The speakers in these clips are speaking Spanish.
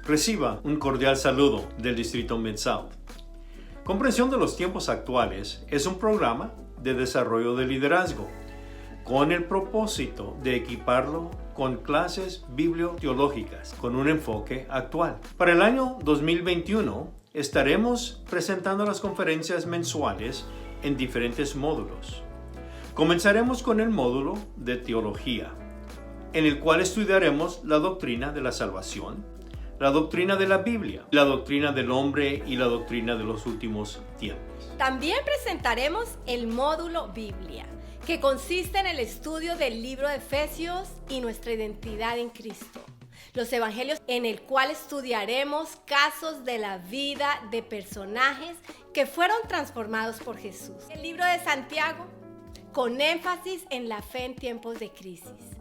Reciba un cordial saludo del Distrito Mid-South. Comprensión de los tiempos actuales es un programa de desarrollo de liderazgo con el propósito de equiparlo con clases biblioteológicas con un enfoque actual. Para el año 2021 estaremos presentando las conferencias mensuales en diferentes módulos. Comenzaremos con el módulo de teología, en el cual estudiaremos la doctrina de la salvación, la doctrina de la Biblia, la doctrina del hombre y la doctrina de los últimos tiempos. También presentaremos el módulo Biblia, que consiste en el estudio del libro de Efesios y nuestra identidad en Cristo. Los evangelios, en el cual estudiaremos casos de la vida de personajes que fueron transformados por Jesús. El libro de Santiago, con énfasis en la fe en tiempos de crisis.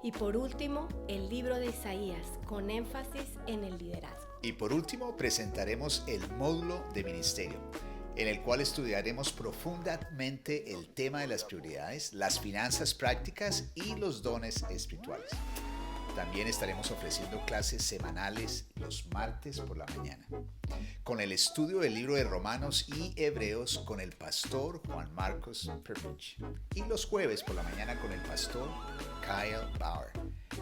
Y por último, el libro de Isaías, con énfasis en el liderazgo. Y por último, presentaremos el módulo de ministerio, en el cual estudiaremos profundamente el tema de las prioridades, las finanzas prácticas y los dones espirituales. También estaremos ofreciendo clases semanales los martes por la mañana, con el estudio del libro de Romanos y Hebreos con el pastor Juan Marcos Perpich, y los jueves por la mañana con el pastor Kyle Bauer,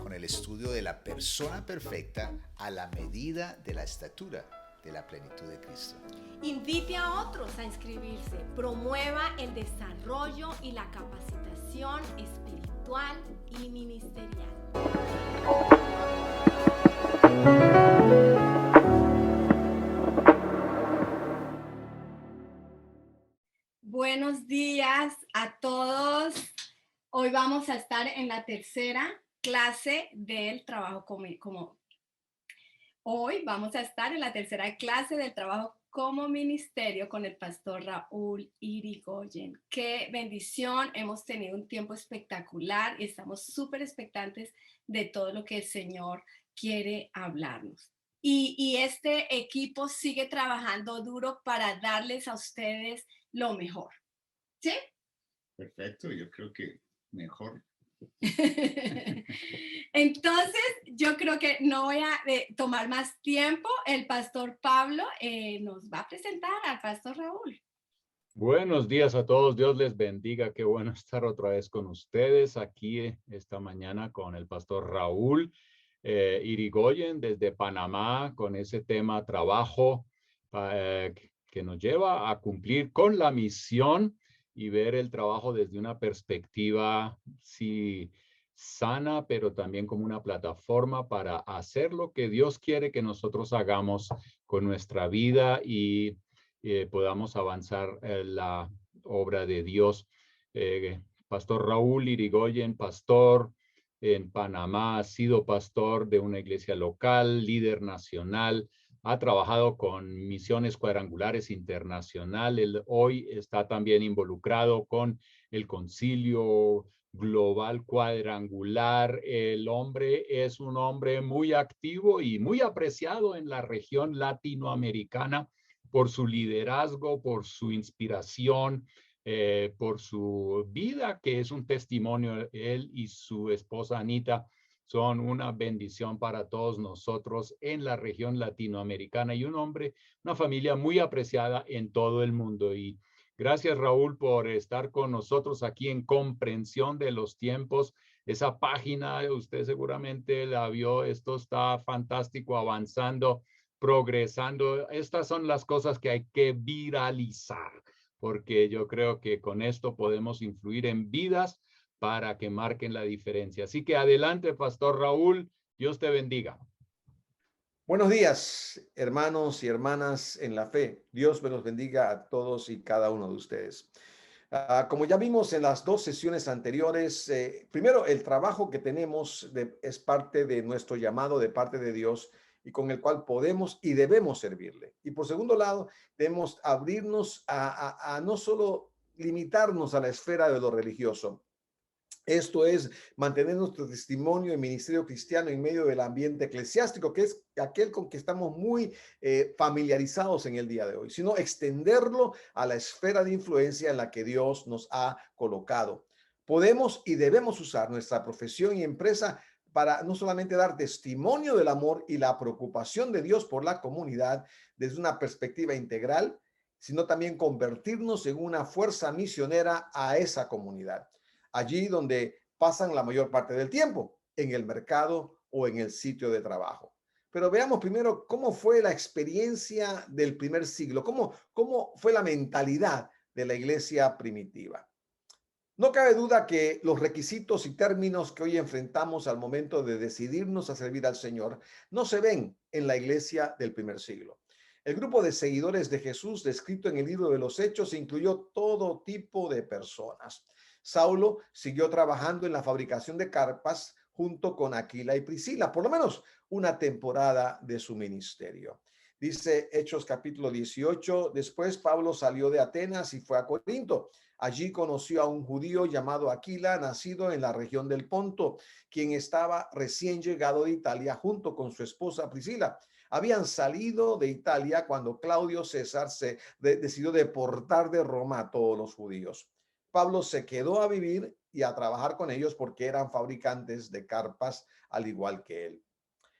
con el estudio de la persona perfecta a la medida de la estatura de la plenitud de Cristo. Invite a otros a inscribirse, promueva el desarrollo y la capacitación espiritual y ministerial. Buenos días a todos. Hoy vamos a estar en la tercera clase del trabajo como ministerio con el pastor Raúl Irigoyen. Qué bendición, hemos tenido un tiempo espectacular y estamos súper expectantes de todo lo que el Señor quiere hablarnos. Y este equipo sigue trabajando duro para darles a ustedes lo mejor. ¿Sí? Perfecto, yo creo que mejor. Entonces, yo creo que no voy a tomar más tiempo. El pastor Pablo nos va a presentar al pastor Raúl. Buenos días a todos, Dios les bendiga. Qué bueno estar otra vez con ustedes aquí esta mañana con el pastor Raúl Irigoyen desde Panamá con ese tema trabajo que nos lleva a cumplir con la misión y ver el trabajo desde una perspectiva sí sana, pero también como una plataforma para hacer lo que Dios quiere que nosotros hagamos con nuestra vida y podamos avanzar la obra de Dios. Pastor Raúl Irigoyen, pastor en Panamá, ha sido pastor de una iglesia local, líder nacional, ha trabajado con misiones cuadrangulares internacionales. Hoy está también involucrado con el Concilio Global Cuadrangular. El hombre es un hombre muy activo y muy apreciado en la región latinoamericana por su liderazgo, por su inspiración, por su vida, que es un testimonio. Él y su esposa Anita son una bendición para todos nosotros en la región latinoamericana y un hombre, una familia muy apreciada en todo el mundo. Y gracias, Raúl, por estar con nosotros aquí en Comprensión de los Tiempos. Esa página, usted seguramente la vio, esto está fantástico, avanzando, progresando. Estas son las cosas que hay que viralizar, porque yo creo que con esto podemos influir en vidas para que marquen la diferencia. Así que adelante, Pastor Raúl, Dios te bendiga. Buenos días, hermanos y hermanas en la fe. Dios me los bendiga a todos y cada uno de ustedes. Como ya vimos en las dos sesiones anteriores, primero, el trabajo que tenemos es parte de nuestro llamado de parte de Dios y con el cual podemos y debemos servirle. Y por segundo lado, debemos abrirnos a no solo limitarnos a la esfera de lo religioso. Esto es mantener nuestro testimonio y ministerio cristiano en medio del ambiente eclesiástico, que es aquel con que estamos muy familiarizados en el día de hoy, sino extenderlo a la esfera de influencia en la que Dios nos ha colocado. Podemos y debemos usar nuestra profesión y empresa para no solamente dar testimonio del amor y la preocupación de Dios por la comunidad desde una perspectiva integral, sino también convertirnos en una fuerza misionera a esa comunidad, allí donde pasan la mayor parte del tiempo, en el mercado o en el sitio de trabajo. Pero veamos primero cómo fue la experiencia del primer siglo, cómo fue la mentalidad de la iglesia primitiva. No cabe duda que los requisitos y términos que hoy enfrentamos al momento de decidirnos a servir al Señor no se ven en la iglesia del primer siglo. El grupo de seguidores de Jesús descrito en el libro de los Hechos incluyó todo tipo de personas. Saulo siguió trabajando en la fabricación de carpas junto con Aquila y Priscila, por lo menos una temporada de su ministerio. Dice Hechos capítulo 18, después Pablo salió de Atenas y fue a Corinto. Allí conoció a un judío llamado Aquila, nacido en la región del Ponto, quien estaba recién llegado de Italia junto con su esposa Priscila. Habían salido de Italia cuando Claudio César decidió deportar de Roma a todos los judíos. Pablo se quedó a vivir y a trabajar con ellos porque eran fabricantes de carpas al igual que él.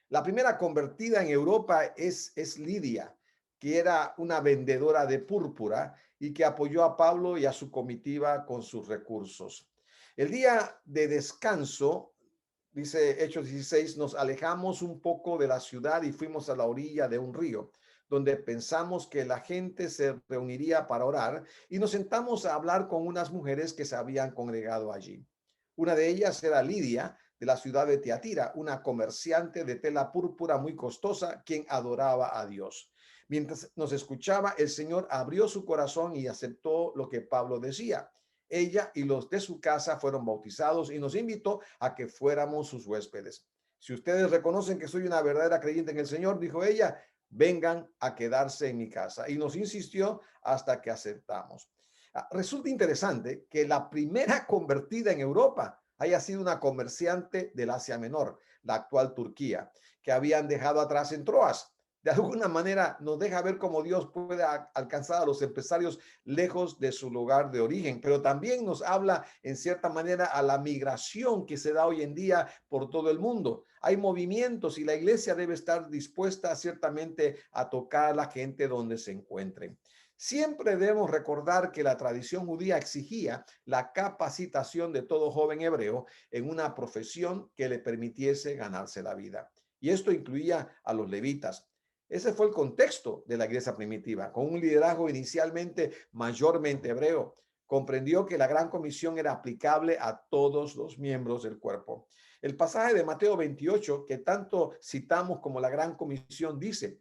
La primera convertida en Europa es Lidia, que era una vendedora de púrpura y que apoyó a Pablo y a su comitiva con sus recursos. El día de descanso, dice Hechos 16, nos alejamos un poco de la ciudad y fuimos a la orilla de un río, donde pensamos que la gente se reuniría para orar y nos sentamos a hablar con unas mujeres que se habían congregado allí. Una de ellas era Lidia, de la ciudad de Tiatira, una comerciante de tela púrpura muy costosa, quien adoraba a Dios. Mientras nos escuchaba, el Señor abrió su corazón y aceptó lo que Pablo decía. Ella y los de su casa fueron bautizados y nos invitó a que fuéramos sus huéspedes. Si ustedes reconocen que soy una verdadera creyente en el Señor, dijo ella, vengan a quedarse en mi casa. Y nos insistió hasta que aceptamos. Resulta interesante que la primera convertida en Europa haya sido una comerciante del Asia Menor, la actual Turquía, que habían dejado atrás en Troas. De alguna manera nos deja ver cómo Dios puede alcanzar a los empresarios lejos de su lugar de origen, pero también nos habla en cierta manera a la migración que se da hoy en día por todo el mundo. Hay movimientos y la iglesia debe estar dispuesta ciertamente a tocar a la gente donde se encuentren. Siempre debemos recordar que la tradición judía exigía la capacitación de todo joven hebreo en una profesión que le permitiese ganarse la vida. Y esto incluía a los levitas. Ese fue el contexto de la iglesia primitiva, con un liderazgo inicialmente mayormente hebreo. Comprendió que la gran comisión era aplicable a todos los miembros del cuerpo. El pasaje de Mateo 28, que tanto citamos como la gran comisión, dice: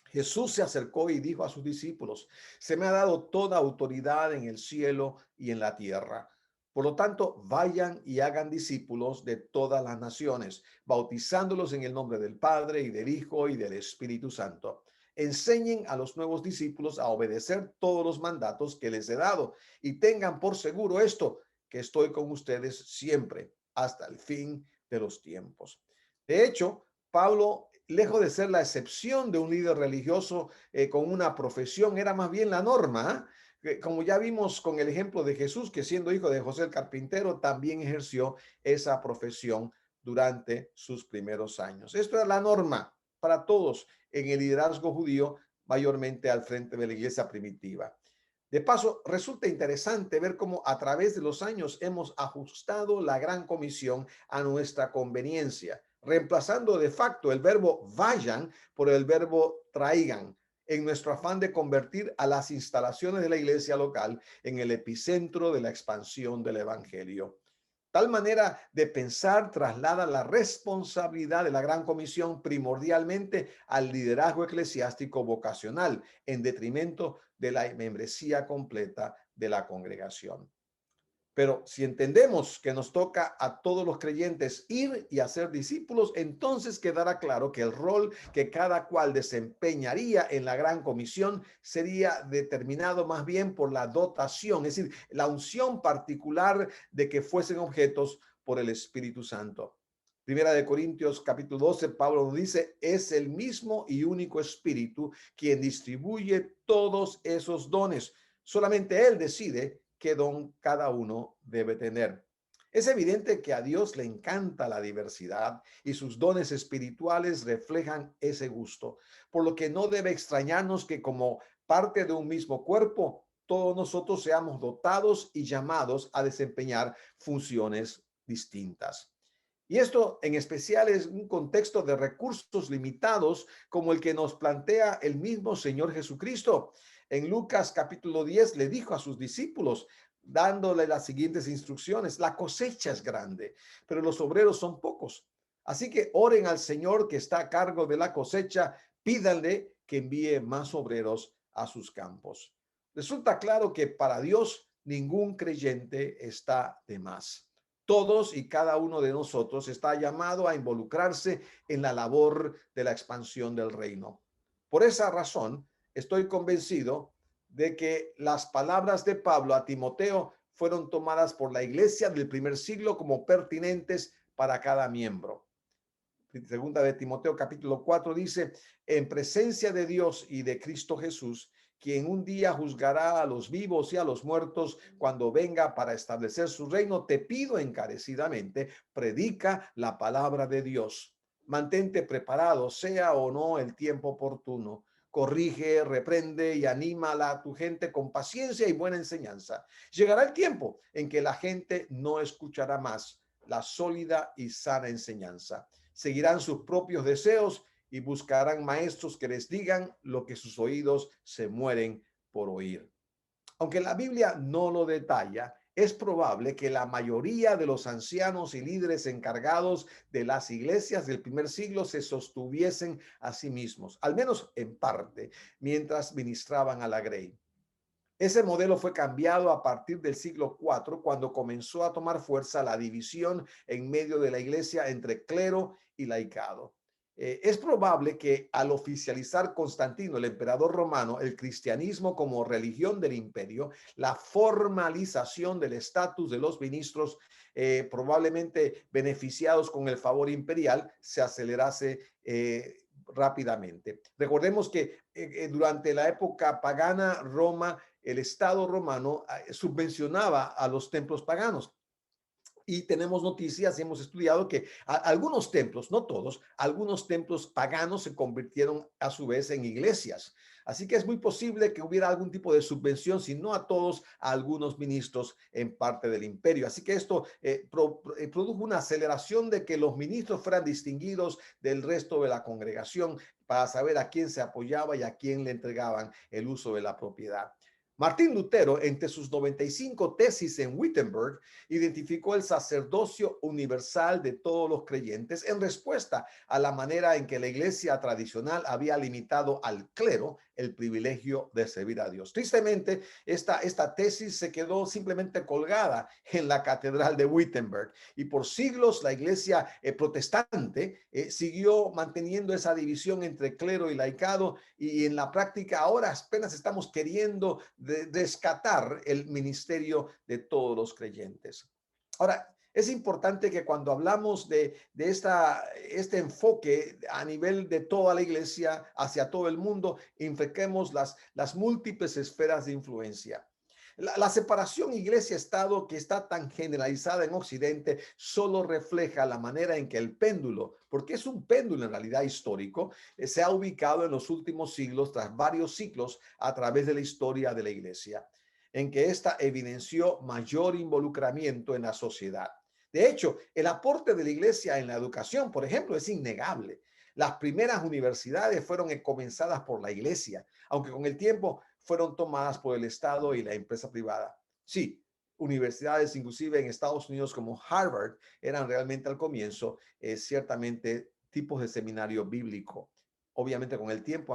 Jesús se acercó y dijo a sus discípulos, se me ha dado toda autoridad en el cielo y en la tierra. Por lo tanto, vayan y hagan discípulos de todas las naciones, bautizándolos en el nombre del Padre y del Hijo y del Espíritu Santo. Enseñen a los nuevos discípulos a obedecer todos los mandatos que les he dado y tengan por seguro esto, que estoy con ustedes siempre hasta el fin de los tiempos. De hecho, Pablo, lejos de ser la excepción de un líder religioso con una profesión, era más bien la norma. Como ya vimos con el ejemplo de Jesús, que siendo hijo de José el carpintero, también ejerció esa profesión durante sus primeros años. Esto era la norma para todos en el liderazgo judío, mayormente al frente de la iglesia primitiva. De paso, resulta interesante ver cómo a través de los años hemos ajustado la gran comisión a nuestra conveniencia, reemplazando de facto el verbo vayan por el verbo traigan, en nuestro afán de convertir a las instalaciones de la iglesia local en el epicentro de la expansión del evangelio. Tal manera de pensar traslada la responsabilidad de la gran comisión primordialmente al liderazgo eclesiástico vocacional, en detrimento de la membresía completa de la congregación. Pero si entendemos que nos toca a todos los creyentes ir y hacer discípulos, entonces quedará claro que el rol que cada cual desempeñaría en la gran comisión sería determinado más bien por la dotación, es decir, la unción particular de que fuesen objetos por el Espíritu Santo. Primera de Corintios capítulo 12, Pablo nos dice, es el mismo y único Espíritu quien distribuye todos esos dones. Solamente Él decide qué don cada uno debe tener. Es evidente que a Dios le encanta la diversidad y sus dones espirituales reflejan ese gusto, por lo que no debe extrañarnos que como parte de un mismo cuerpo, todos nosotros seamos dotados y llamados a desempeñar funciones distintas. Y esto en especial es un contexto de recursos limitados como el que nos plantea el mismo Señor Jesucristo. En Lucas capítulo 10 le dijo a sus discípulos, dándole las siguientes instrucciones: la cosecha es grande, pero los obreros son pocos. Así que oren al Señor que está a cargo de la cosecha, pídanle que envíe más obreros a sus campos. Resulta claro que para Dios ningún creyente está de más. Todos y cada uno de nosotros está llamado a involucrarse en la labor de la expansión del reino. Por esa razón, estoy convencido de que las palabras de Pablo a Timoteo fueron tomadas por la iglesia del primer siglo como pertinentes para cada miembro. Segunda de Timoteo capítulo 4 dice: en presencia de Dios y de Cristo Jesús, quien un día juzgará a los vivos y a los muertos cuando venga para establecer su reino, te pido encarecidamente, predica la palabra de Dios. Mantente preparado, sea o no el tiempo oportuno. Corrige, reprende y anímala a tu gente con paciencia y buena enseñanza. Llegará el tiempo en que la gente no escuchará más la sólida y sana enseñanza. Seguirán sus propios deseos y buscarán maestros que les digan lo que sus oídos se mueren por oír. Aunque la Biblia no lo detalla, es probable que la mayoría de los ancianos y líderes encargados de las iglesias del primer siglo se sostuviesen a sí mismos, al menos en parte, mientras ministraban a la grey. Ese modelo fue cambiado a partir del siglo IV, cuando comenzó a tomar fuerza la división en medio de la iglesia entre clero y laicado. Es probable que al oficializar Constantino, el emperador romano, el cristianismo como religión del imperio, la formalización del estatus de los ministros, probablemente beneficiados con el favor imperial, se acelerase rápidamente. Recordemos que durante la época pagana, Roma, el Estado romano subvencionaba a los templos paganos. Y tenemos noticias y hemos estudiado que algunos templos, no todos, algunos templos paganos se convirtieron a su vez en iglesias. Así que es muy posible que hubiera algún tipo de subvención, si no a todos, a algunos ministros en parte del imperio. Así que esto produjo una aceleración de que los ministros fueran distinguidos del resto de la congregación para saber a quién se apoyaba y a quién le entregaban el uso de la propiedad. Martín Lutero, entre sus 95 tesis en Wittenberg, identificó el sacerdocio universal de todos los creyentes en respuesta a la manera en que la iglesia tradicional había limitado al clero el privilegio de servir a Dios. Tristemente, esta tesis se quedó simplemente colgada en la catedral de Wittenberg y por siglos la iglesia protestante siguió manteniendo esa división entre clero y laicado, y en la práctica ahora apenas estamos queriendo rescatar el ministerio de todos los creyentes. Ahora, es importante que cuando hablamos de este enfoque a nivel de toda la iglesia hacia todo el mundo, inflequemos las múltiples esferas de influencia. La separación iglesia-estado, que está tan generalizada en Occidente, solo refleja la manera en que el péndulo, porque es un péndulo en realidad histórico, se ha ubicado en los últimos siglos tras varios ciclos a través de la historia de la iglesia, en que ésta evidenció mayor involucramiento en la sociedad. De hecho, el aporte de la iglesia en la educación, por ejemplo, es innegable. Las primeras universidades fueron comenzadas por la iglesia, aunque con el tiempo fueron tomadas por el Estado y la empresa privada. Sí, universidades inclusive en Estados Unidos como Harvard eran realmente al comienzo ciertamente tipos de seminario bíblico. Obviamente con el tiempo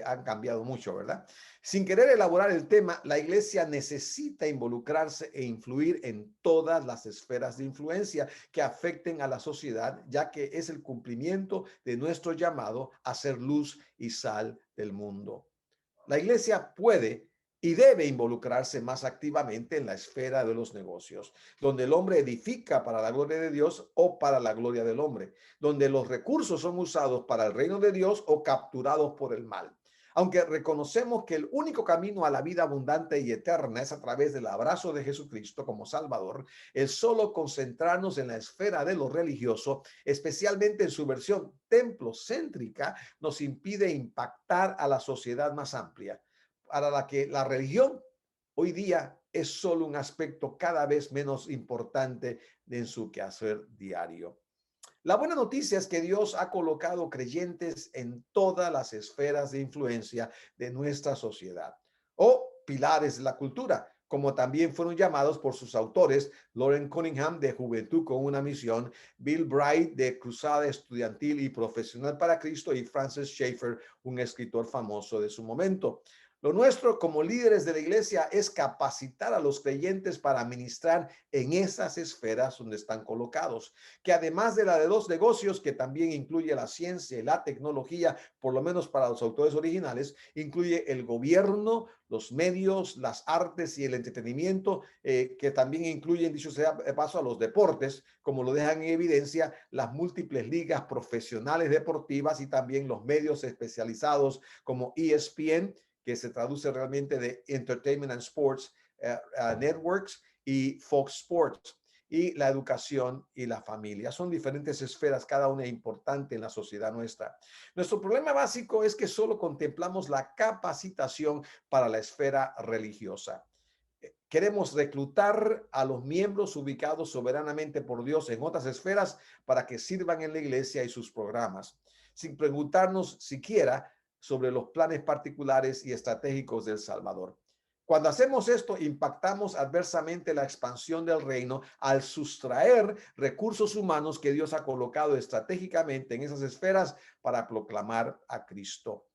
han cambiado mucho, ¿verdad? Sin querer elaborar el tema, la iglesia necesita involucrarse e influir en todas las esferas de influencia que afecten a la sociedad, ya que es el cumplimiento de nuestro llamado a ser luz y sal del mundo. La iglesia puede y debe involucrarse más activamente en la esfera de los negocios, donde el hombre edifica para la gloria de Dios o para la gloria del hombre, donde los recursos son usados para el reino de Dios o capturados por el mal. Aunque reconocemos que el único camino a la vida abundante y eterna es a través del abrazo de Jesucristo como Salvador, el solo concentrarnos en la esfera de lo religioso, especialmente en su versión templocéntrica, nos impide impactar a la sociedad más amplia, para la que la religión hoy día es solo un aspecto cada vez menos importante en su quehacer diario. La buena noticia es que Dios ha colocado creyentes en todas las esferas de influencia de nuestra sociedad, o pilares de la cultura, como también fueron llamados por sus autores, Lauren Cunningham de Juventud con una Misión, Bill Bright de Cruzada Estudiantil y Profesional para Cristo, y Francis Schaeffer, un escritor famoso de su momento. Lo nuestro como líderes de la iglesia es capacitar a los creyentes para ministrar en esas esferas donde están colocados, que además de la de los negocios, que también incluye la ciencia y la tecnología, por lo menos para los autores originales, incluye el gobierno, los medios, las artes y el entretenimiento, que también incluyen, dicho sea de paso, a los deportes, como lo dejan en evidencia las múltiples ligas profesionales deportivas y también los medios especializados como ESPN, que se traduce realmente de Entertainment and Sports Networks, y Fox Sports, y la educación y la familia. Son diferentes esferas, cada una importante en la sociedad nuestra. Nuestro problema básico es que solo contemplamos la capacitación para la esfera religiosa. Queremos reclutar a los miembros ubicados soberanamente por Dios en otras esferas para que sirvan en la iglesia y sus programas, sin preguntarnos siquiera sobre los planes particulares y estratégicos del Salvador. Cuando hacemos esto, impactamos adversamente la expansión del reino al sustraer recursos humanos que Dios ha colocado estratégicamente en esas esferas para proclamar a Cristo.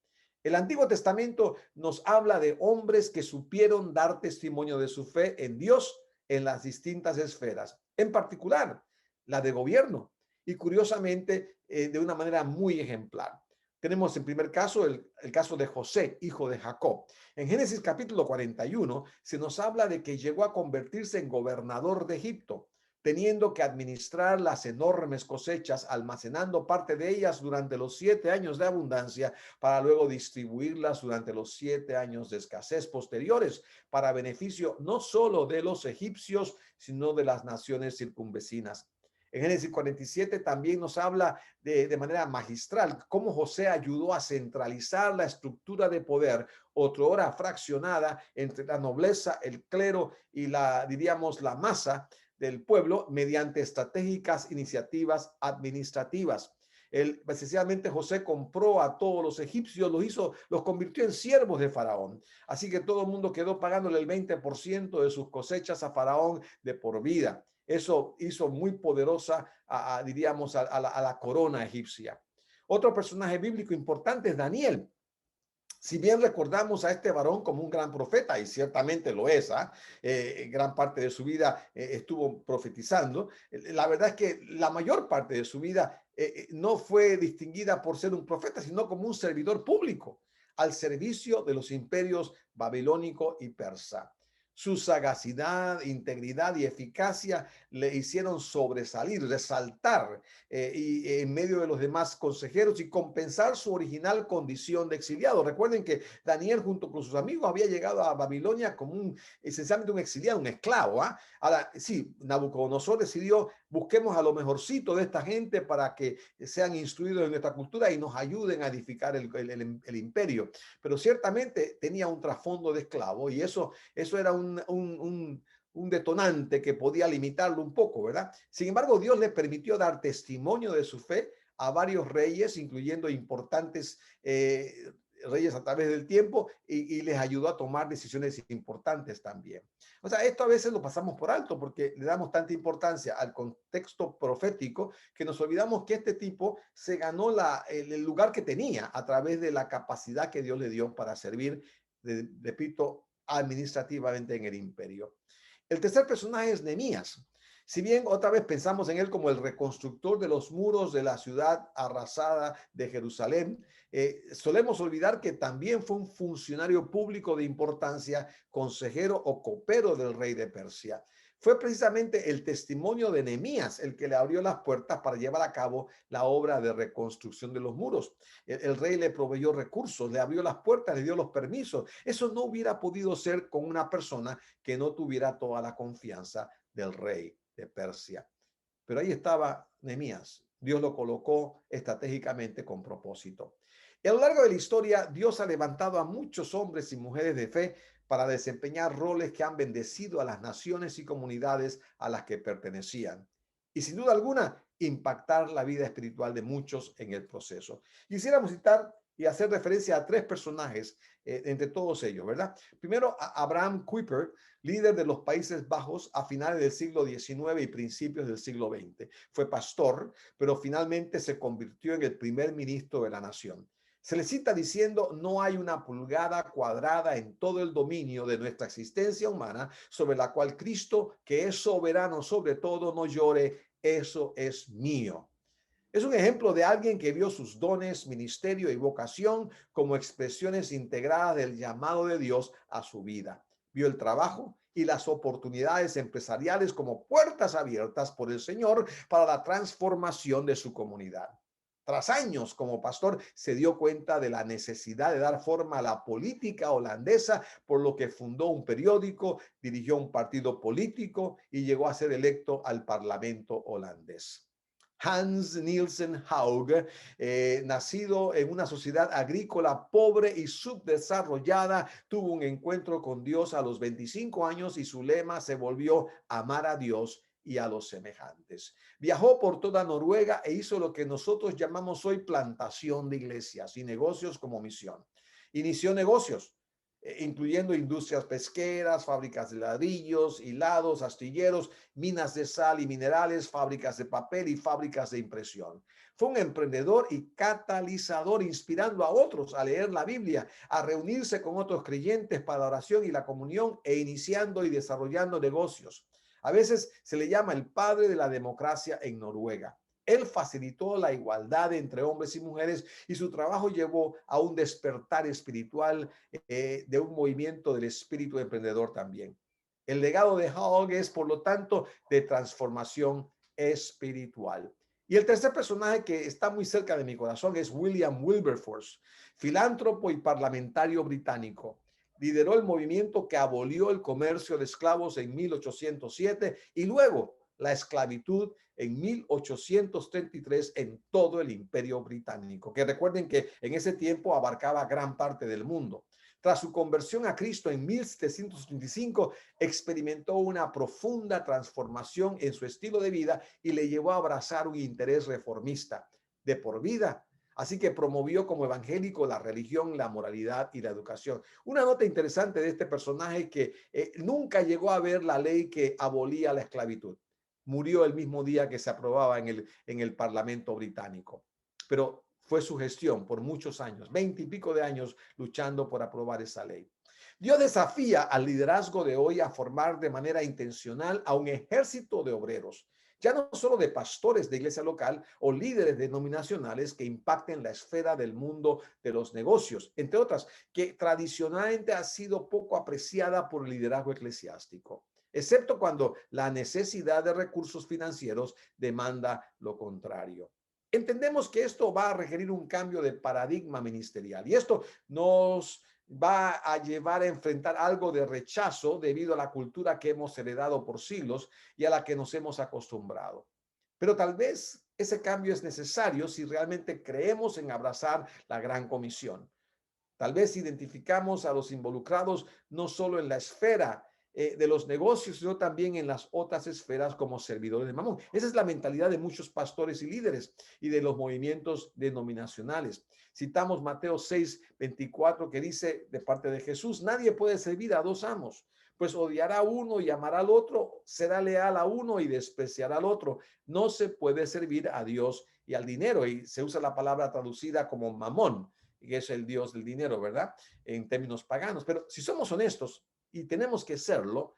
El Antiguo Testamento nos habla de hombres que supieron dar testimonio de su fe en Dios en las distintas esferas, en particular la de gobierno, y curiosamente de una manera muy ejemplar. Tenemos en primer caso el caso de José, hijo de Jacob. En Génesis capítulo 41 se nos habla de que llegó a convertirse en gobernador de Egipto, teniendo que administrar las enormes cosechas, almacenando parte de ellas durante los 7 años de abundancia para luego distribuirlas durante los 7 años de escasez posteriores, para beneficio no solo de los egipcios, sino de las naciones circunvecinas. En Génesis 47 también nos habla de manera magistral cómo José ayudó a centralizar la estructura de poder, otrora fraccionada entre la nobleza, el clero y diríamos, la masa del pueblo mediante estratégicas iniciativas administrativas. Precisamente José compró a todos los egipcios, los convirtió en siervos de Faraón. Así que todo el mundo quedó pagándole el 20% de sus cosechas a Faraón de por vida. Eso hizo muy poderosa, diríamos, a la corona egipcia. Otro personaje bíblico importante es Daniel. Si bien recordamos a este varón como un gran profeta, y ciertamente lo es, gran parte de su vida estuvo profetizando, la verdad es que la mayor parte de su vida no fue distinguida por ser un profeta, sino como un servidor público al servicio de los imperios babilónico y persa. Su sagacidad, integridad y eficacia le hicieron sobresalir, resaltar y en medio de los demás consejeros y compensar su original condición de exiliado. Recuerden que Daniel junto con sus amigos había llegado a Babilonia como esencialmente un exiliado, un esclavo. Ahora, sí, Nabucodonosor decidió: busquemos a lo mejorcito de esta gente para que sean instruidos en nuestra cultura y nos ayuden a edificar el imperio. Pero ciertamente tenía un trasfondo de esclavo, y eso era un detonante que podía limitarlo un poco, ¿verdad? Sin embargo, Dios le permitió dar testimonio de su fe a varios reyes, incluyendo importantes reyes a través del tiempo, y les ayudó a tomar decisiones importantes también. O sea, esto a veces lo pasamos por alto porque le damos tanta importancia al contexto profético que nos olvidamos que este tipo se ganó el lugar que tenía a través de la capacidad que Dios le dio para servir, repito, administrativamente en el imperio. El tercer personaje es Nehemías. Si bien otra vez pensamos en él como el reconstructor de los muros de la ciudad arrasada de Jerusalén, solemos olvidar que también fue un funcionario público de importancia, consejero o copero del rey de Persia. Fue precisamente el testimonio de Nehemías el que le abrió las puertas para llevar a cabo la obra de reconstrucción de los muros. El rey le proveyó recursos, le abrió las puertas, le dio los permisos. Eso no hubiera podido ser con una persona que no tuviera toda la confianza del rey de Persia. Pero ahí estaba Nehemías. Dios lo colocó estratégicamente con propósito. A lo largo de la historia, Dios ha levantado a muchos hombres y mujeres de fe para desempeñar roles que han bendecido a las naciones y comunidades a las que pertenecían. Y sin duda alguna, impactar la vida espiritual de muchos en el proceso. Quisiéramos citar y hacer referencia a tres personajes entre todos ellos, ¿verdad? Primero, a Abraham Kuyper, líder de los Países Bajos a finales del siglo XIX y principios del siglo XX. Fue pastor, pero finalmente se convirtió en el primer ministro de la nación. Se le cita diciendo: no hay una pulgada cuadrada en todo el dominio de nuestra existencia humana sobre la cual Cristo, que es soberano sobre todo, no llore: eso es mío. Es un ejemplo de alguien que vio sus dones, ministerio y vocación como expresiones integradas del llamado de Dios a su vida. Vio el trabajo y las oportunidades empresariales como puertas abiertas por el Señor para la transformación de su comunidad. Tras años como pastor, se dio cuenta de la necesidad de dar forma a la política holandesa, por lo que fundó un periódico, dirigió un partido político y llegó a ser electo al Parlamento holandés. Hans Nielsen Hauge, nacido en una sociedad agrícola pobre y subdesarrollada, tuvo un encuentro con Dios a los 25 años y su lema se volvió amar a Dios y a los semejantes. Viajó por toda Noruega e hizo lo que nosotros llamamos hoy plantación de iglesias y negocios como misión. Inició negocios, incluyendo industrias pesqueras, fábricas de ladrillos, hilados, astilleros, minas de sal y minerales, fábricas de papel y fábricas de impresión. Fue un emprendedor y catalizador, inspirando a otros a leer la Biblia, a reunirse con otros creyentes para la oración y la comunión, e iniciando y desarrollando negocios. A veces se le llama el padre de la democracia en Noruega. Él facilitó la igualdad entre hombres y mujeres y su trabajo llevó a un despertar espiritual de un movimiento del espíritu emprendedor también. El legado de Hauge es, por lo tanto, de transformación espiritual. Y el tercer personaje que está muy cerca de mi corazón es William Wilberforce, filántropo y parlamentario británico. Lideró el movimiento que abolió el comercio de esclavos en 1807 y luego la esclavitud en 1833 en todo el Imperio Británico, que recuerden que en ese tiempo abarcaba gran parte del mundo. Tras su conversión a Cristo en 1735, experimentó una profunda transformación en su estilo de vida y le llevó a abrazar un interés reformista de por vida. Así que promovió como evangélico la religión, la moralidad y la educación. Una nota interesante de este personaje que nunca llegó a ver la ley que abolía la esclavitud. Murió el mismo día que se aprobaba en el Parlamento británico. Pero fue su gestión por muchos años, 20 y pico de años luchando por aprobar esa ley. Dios desafía al liderazgo de hoy a formar de manera intencional a un ejército de obreros, ya no solo de pastores de iglesia local o líderes denominacionales que impacten la esfera del mundo de los negocios, entre otras, que tradicionalmente ha sido poco apreciada por el liderazgo eclesiástico, excepto cuando la necesidad de recursos financieros demanda lo contrario. Entendemos que esto va a requerir un cambio de paradigma ministerial y esto nos va a llevar a enfrentar algo de rechazo debido a la cultura que hemos heredado por siglos y a la que nos hemos acostumbrado. Pero tal vez ese cambio es necesario si realmente creemos en abrazar la gran comisión. Tal vez identificamos a los involucrados no solo en la esfera de los negocios, sino también en las otras esferas como servidores de Mamón. Esa es la mentalidad de muchos pastores y líderes y de los movimientos denominacionales. Citamos Mateo 6:24 que dice de parte de Jesús: nadie puede servir a dos amos, pues odiará a uno y amará al otro, será leal a uno y despreciará al otro. No se puede servir a Dios y al dinero, y se usa la palabra traducida como mamón, que es el dios del dinero, ¿verdad? En términos paganos. Pero si somos honestos, y tenemos que serlo,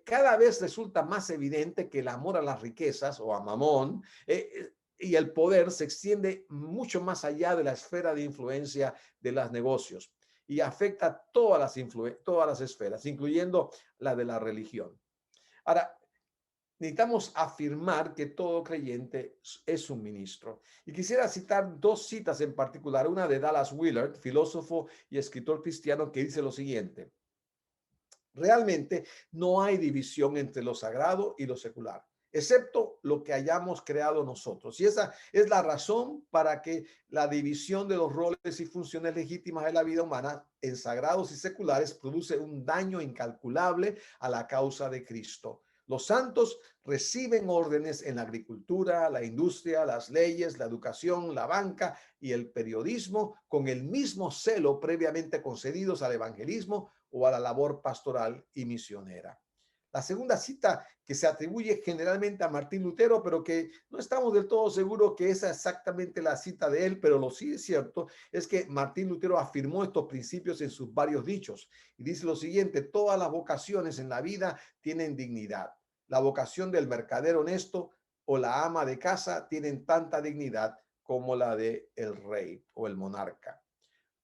cada vez resulta más evidente que el amor a las riquezas o a mamón y el poder se extiende mucho más allá de la esfera de influencia de los negocios y afecta todas las esferas, incluyendo la de la religión. Ahora, necesitamos afirmar que todo creyente es un ministro. Y quisiera citar dos citas en particular, una de Dallas Willard, filósofo y escritor cristiano, que dice lo siguiente: realmente no hay división entre lo sagrado y lo secular, excepto lo que hayamos creado nosotros. Y esa es la razón para que la división de los roles y funciones legítimas de la vida humana en sagrados y seculares produce un daño incalculable a la causa de Cristo. Los santos reciben órdenes en la agricultura, la industria, las leyes, la educación, la banca y el periodismo con el mismo celo previamente concedidos al evangelismo o a la labor pastoral y misionera. La segunda cita, que se atribuye generalmente a Martín Lutero, pero que no estamos del todo seguros que es exactamente la cita de él, pero lo sí es cierto, es que Martín Lutero afirmó estos principios en sus varios dichos. Y dice lo siguiente: todas las vocaciones en la vida tienen dignidad. La vocación del mercader honesto o la ama de casa tienen tanta dignidad como la de el rey o el monarca.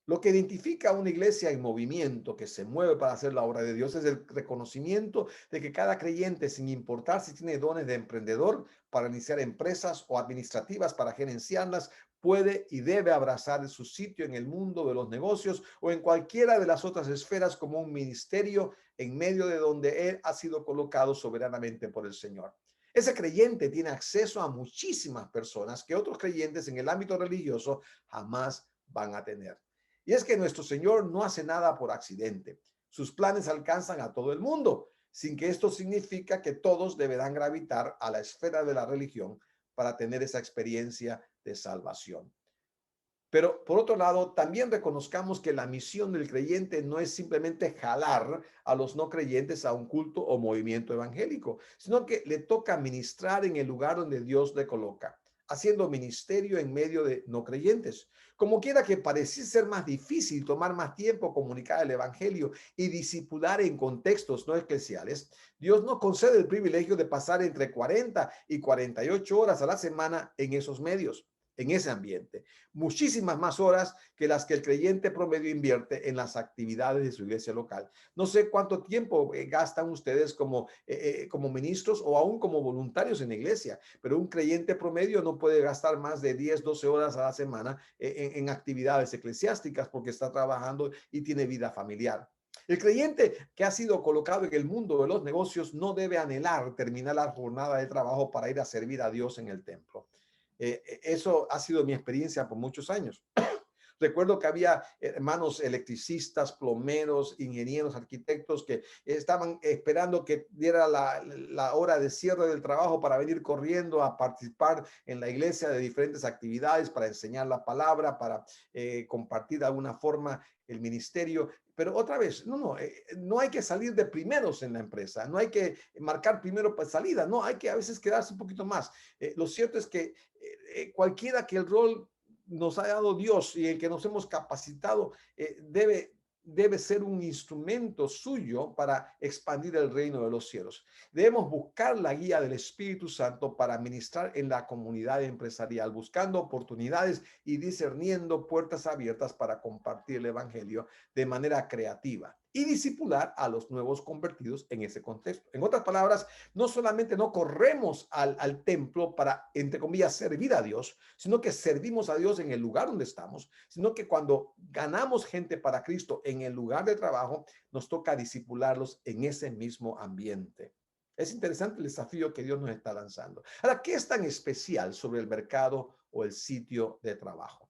Lo que identifica a una iglesia en movimiento que se mueve para hacer la obra de Dios es el reconocimiento de que cada creyente, sin importar si tiene dones de emprendedor para iniciar empresas o administrativas para gerenciarlas, puede y debe abrazar su sitio en el mundo de los negocios o en cualquiera de las otras esferas como un ministerio en medio de donde él ha sido colocado soberanamente por el Señor. Ese creyente tiene acceso a muchísimas personas que otros creyentes en el ámbito religioso jamás van a tener. Y es que nuestro Señor no hace nada por accidente. Sus planes alcanzan a todo el mundo, sin que esto significa que todos deberán gravitar a la esfera de la religión para tener esa experiencia de salvación. Pero por otro lado, también reconozcamos que la misión del creyente no es simplemente jalar a los no creyentes a un culto o movimiento evangélico, sino que le toca ministrar en el lugar donde Dios le coloca, haciendo ministerio en medio de no creyentes. Como quiera que pareciese ser más difícil, tomar más tiempo comunicar el evangelio y discipular en contextos no eclesiales, Dios nos concede el privilegio de pasar entre 40 y 48 horas a la semana en esos medios, en ese ambiente. Muchísimas más horas que las que el creyente promedio invierte en las actividades de su iglesia local. No sé cuánto tiempo gastan ustedes como ministros o aún como voluntarios en la iglesia, pero un creyente promedio no puede gastar más de 10, 12 horas a la semana en actividades eclesiásticas porque está trabajando y tiene vida familiar. El creyente que ha sido colocado en el mundo de los negocios no debe anhelar terminar la jornada de trabajo para ir a servir a Dios en el templo. Eso ha sido mi experiencia por muchos años. Recuerdo que había hermanos electricistas, plomeros, ingenieros, arquitectos que estaban esperando que diera la hora de cierre del trabajo para venir corriendo a participar en la iglesia de diferentes actividades, para enseñar la palabra, para compartir de alguna forma el ministerio. Pero otra vez, no hay que salir de primeros en la empresa, no hay que marcar primero para salida, no, hay que a veces quedarse un poquito más. Lo cierto es que cualquiera que el rol nos ha dado Dios y el que nos hemos capacitado debe ser un instrumento suyo para expandir el reino de los cielos. Debemos buscar la guía del Espíritu Santo para ministrar en la comunidad empresarial, buscando oportunidades y discerniendo puertas abiertas para compartir el evangelio de manera creativa y discipular a los nuevos convertidos en ese contexto. En otras palabras, no solamente no corremos al templo para, entre comillas, servir a Dios, sino que servimos a Dios en el lugar donde estamos, sino que cuando ganamos gente para Cristo en el lugar de trabajo, nos toca discipularlos en ese mismo ambiente. Es interesante el desafío que Dios nos está lanzando. Ahora, ¿qué es tan especial sobre el mercado o el sitio de trabajo?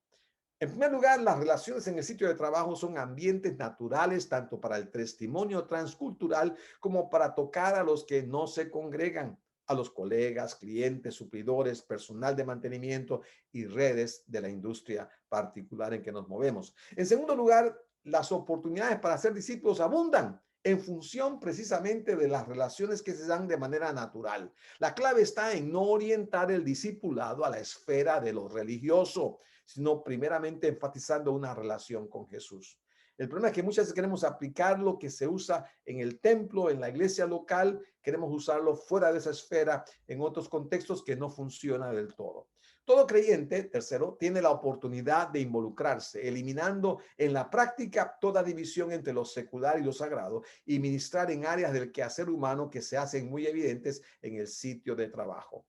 En primer lugar, las relaciones en el sitio de trabajo son ambientes naturales tanto para el testimonio transcultural como para tocar a los que no se congregan, a los colegas, clientes, suplidores, personal de mantenimiento y redes de la industria particular en que nos movemos. En segundo lugar, las oportunidades para ser discípulos abundan en función precisamente de las relaciones que se dan de manera natural. La clave está en no orientar el discipulado a la esfera de lo religioso, sino primeramente enfatizando una relación con Jesús. El problema es que muchas veces queremos aplicar lo que se usa en el templo, en la iglesia local, queremos usarlo fuera de esa esfera, en otros contextos que no funciona del todo. Todo creyente, tercero, tiene la oportunidad de involucrarse, eliminando en la práctica toda división entre lo secular y lo sagrado y ministrar en áreas del quehacer humano que se hacen muy evidentes en el sitio de trabajo.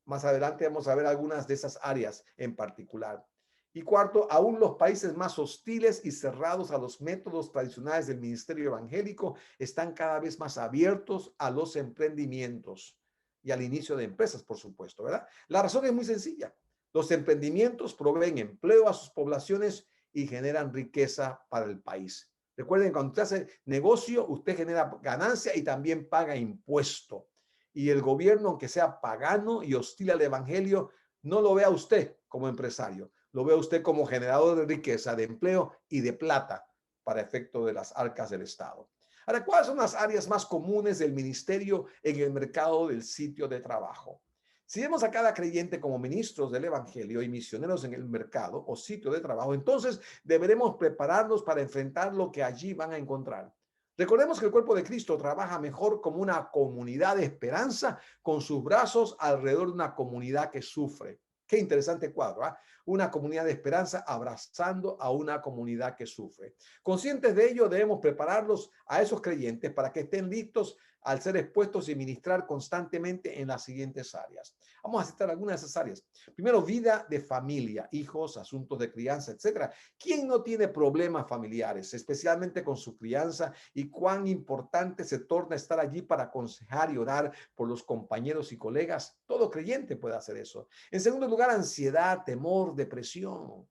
Más adelante vamos a ver algunas de esas áreas en particular. Y cuarto, aún los países más hostiles y cerrados a los métodos tradicionales del ministerio evangélico están cada vez más abiertos a los emprendimientos y al inicio de empresas, por supuesto, ¿verdad? La razón es muy sencilla. Los emprendimientos proveen empleo a sus poblaciones y generan riqueza para el país. Recuerden, cuando usted hace negocio, usted genera ganancia y también paga impuesto. Y el gobierno, aunque sea pagano y hostil al evangelio, no lo ve a usted como empresario, lo ve a usted como generador de riqueza, de empleo y de plata para efecto de las arcas del Estado. Ahora, ¿cuáles son las áreas más comunes del ministerio en el mercado del sitio de trabajo? Si vemos a cada creyente como ministros del evangelio y misioneros en el mercado o sitio de trabajo, entonces deberemos prepararnos para enfrentar lo que allí van a encontrar. Recordemos que el cuerpo de Cristo trabaja mejor como una comunidad de esperanza con sus brazos alrededor de una comunidad que sufre. Qué interesante cuadro, ¿eh? Una comunidad de esperanza abrazando a una comunidad que sufre. Conscientes de ello, debemos prepararlos a esos creyentes para que estén listos al ser expuestos y ministrar constantemente en las siguientes áreas. Vamos a citar algunas de esas áreas. Primero, vida de familia, hijos, asuntos de crianza, etcétera. ¿Quién no tiene problemas familiares, especialmente con su crianza, y cuán importante se torna estar allí para aconsejar y orar por los compañeros y colegas? Todo creyente puede hacer eso. En segundo lugar, ansiedad, temor, depresión.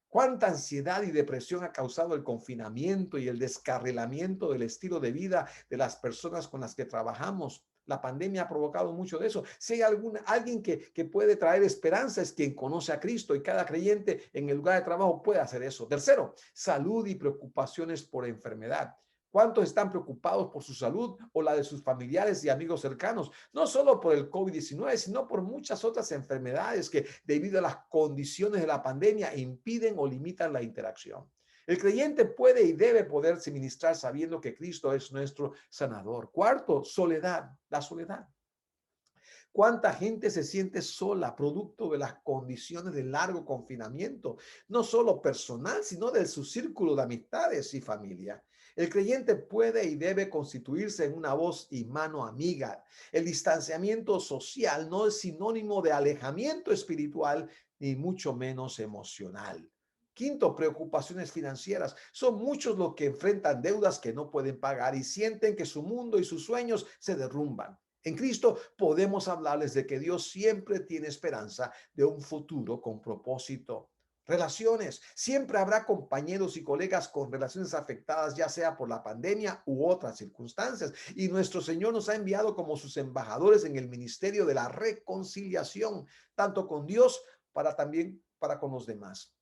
¿Cuánta ansiedad y depresión ha causado el confinamiento y el descarrilamiento del estilo de vida de las personas con las que trabajamos? La pandemia ha provocado mucho de eso. Si hay alguien que puede traer esperanza, es quien conoce a Cristo, y cada creyente en el lugar de trabajo puede hacer eso. Tercero, salud y preocupaciones por enfermedad. ¿Cuántos están preocupados por su salud o la de sus familiares y amigos cercanos? No solo por el COVID-19, sino por muchas otras enfermedades que, debido a las condiciones de la pandemia, impiden o limitan la interacción. El creyente puede y debe poderse ministrar sabiendo que Cristo es nuestro sanador. Cuarto, soledad, la soledad. ¿Cuánta gente se siente sola, producto de las condiciones de largo confinamiento, no solo personal, sino de su círculo de amistades y familia? El creyente puede y debe constituirse en una voz y mano amiga. El distanciamiento social no es sinónimo de alejamiento espiritual, ni mucho menos emocional. Quinto, preocupaciones financieras. Son muchos los que enfrentan deudas que no pueden pagar y sienten que su mundo y sus sueños se derrumban. En Cristo podemos hablarles de que Dios siempre tiene esperanza de un futuro con propósito. Relaciones. Siempre habrá compañeros y colegas con relaciones afectadas, ya sea por la pandemia u otras circunstancias. Y nuestro Señor nos ha enviado como sus embajadores en el ministerio de la reconciliación, tanto con Dios también para con los demás.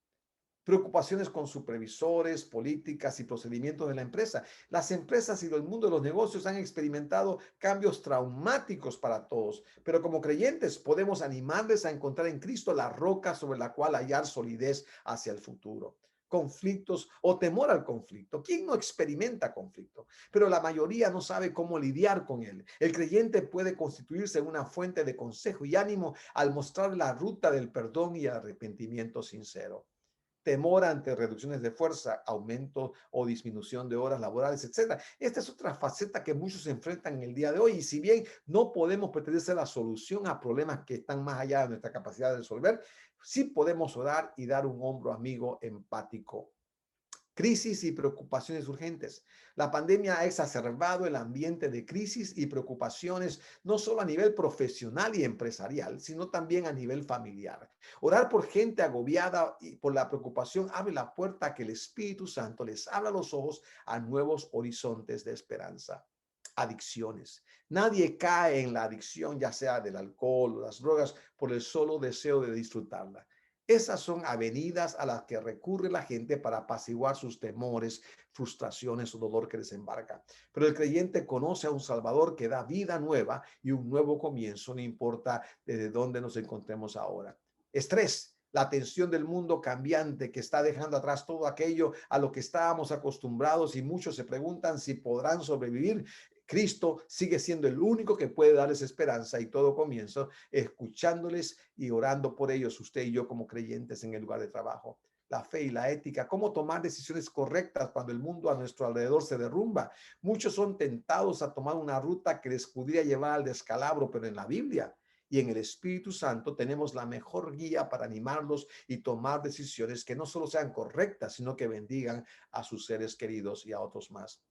Preocupaciones con supervisores, políticas y procedimientos de la empresa. Las empresas y el mundo de los negocios han experimentado cambios traumáticos para todos, pero como creyentes podemos animarles a encontrar en Cristo la roca sobre la cual hallar solidez hacia el futuro. Conflictos o temor al conflicto. ¿Quién no experimenta conflicto? Pero la mayoría no sabe cómo lidiar con él. El creyente puede constituirse en una fuente de consejo y ánimo al mostrar la ruta del perdón y el arrepentimiento sincero. Temor ante reducciones de fuerza, aumento o disminución de horas laborales, etcétera. Esta es otra faceta que muchos se enfrentan en el día de hoy, y si bien no podemos pretender ser la solución a problemas que están más allá de nuestra capacidad de resolver, sí podemos orar y dar un hombro amigo empático. Crisis y preocupaciones urgentes. La pandemia ha exacerbado el ambiente de crisis y preocupaciones, no solo a nivel profesional y empresarial, sino también a nivel familiar. Orar por gente agobiada y por la preocupación abre la puerta a que el Espíritu Santo les abra los ojos a nuevos horizontes de esperanza. Adicciones. Nadie cae en la adicción, ya sea del alcohol o las drogas, por el solo deseo de disfrutarla. Esas son avenidas a las que recurre la gente para apaciguar sus temores, frustraciones o dolor que les embarga. Pero el creyente conoce a un Salvador que da vida nueva y un nuevo comienzo, no importa desde dónde nos encontremos ahora. Estrés. la tensión del mundo cambiante que está dejando atrás todo aquello a lo que estábamos acostumbrados, y muchos se preguntan si podrán sobrevivir. Cristo sigue siendo el único que puede darles esperanza, y todo comienza escuchándoles y orando por ellos, usted y yo como creyentes en el lugar de trabajo. La fe y la ética, cómo tomar decisiones correctas cuando el mundo a nuestro alrededor se derrumba. Muchos son tentados a tomar una ruta que les pudiera llevar al descalabro, pero en la Biblia y en el Espíritu Santo tenemos la mejor guía para animarlos y tomar decisiones que no solo sean correctas, sino que bendigan a sus seres queridos y a otros más.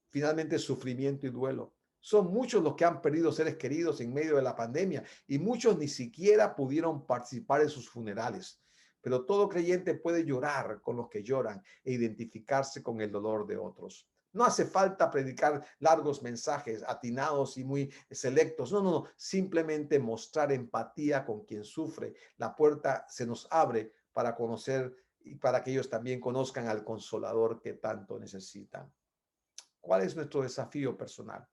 Finalmente, sufrimiento y duelo. Son muchos los que han perdido seres queridos en medio de la pandemia, y muchos ni siquiera pudieron participar en sus funerales. Pero todo creyente puede llorar con los que lloran e identificarse con el dolor de otros. No hace falta predicar largos mensajes atinados y muy selectos. No. Simplemente mostrar empatía con quien sufre. La puerta se nos abre para conocer y para que ellos también conozcan al Consolador que tanto necesitan. ¿Cuál es nuestro desafío personal?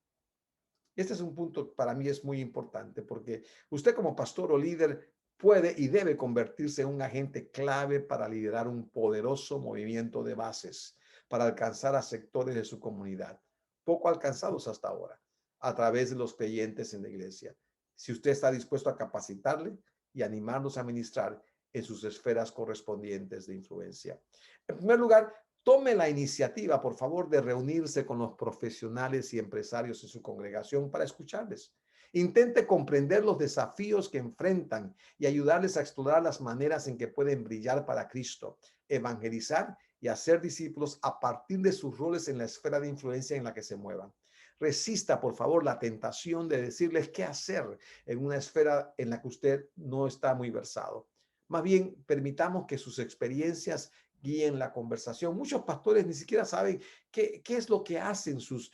Este es un punto para mí es muy importante, porque usted como pastor o líder puede y debe convertirse en un agente clave para liderar un poderoso movimiento de bases, para alcanzar a sectores de su comunidad, poco alcanzados hasta ahora, a través de los creyentes en la iglesia. Si usted está dispuesto a capacitarle y animarlos a ministrar en sus esferas correspondientes de influencia. En primer lugar, tome la iniciativa, por favor, de reunirse con los profesionales y empresarios en su congregación para escucharles. Intente comprender los desafíos que enfrentan y ayudarles a explorar las maneras en que pueden brillar para Cristo, evangelizar y hacer discípulos a partir de sus roles en la esfera de influencia en la que se muevan. Resista, por favor, la tentación de decirles qué hacer en una esfera en la que usted no está muy versado. Más bien, permitamos que sus experiencias guíen la conversación. Muchos pastores ni siquiera saben qué es lo que hacen sus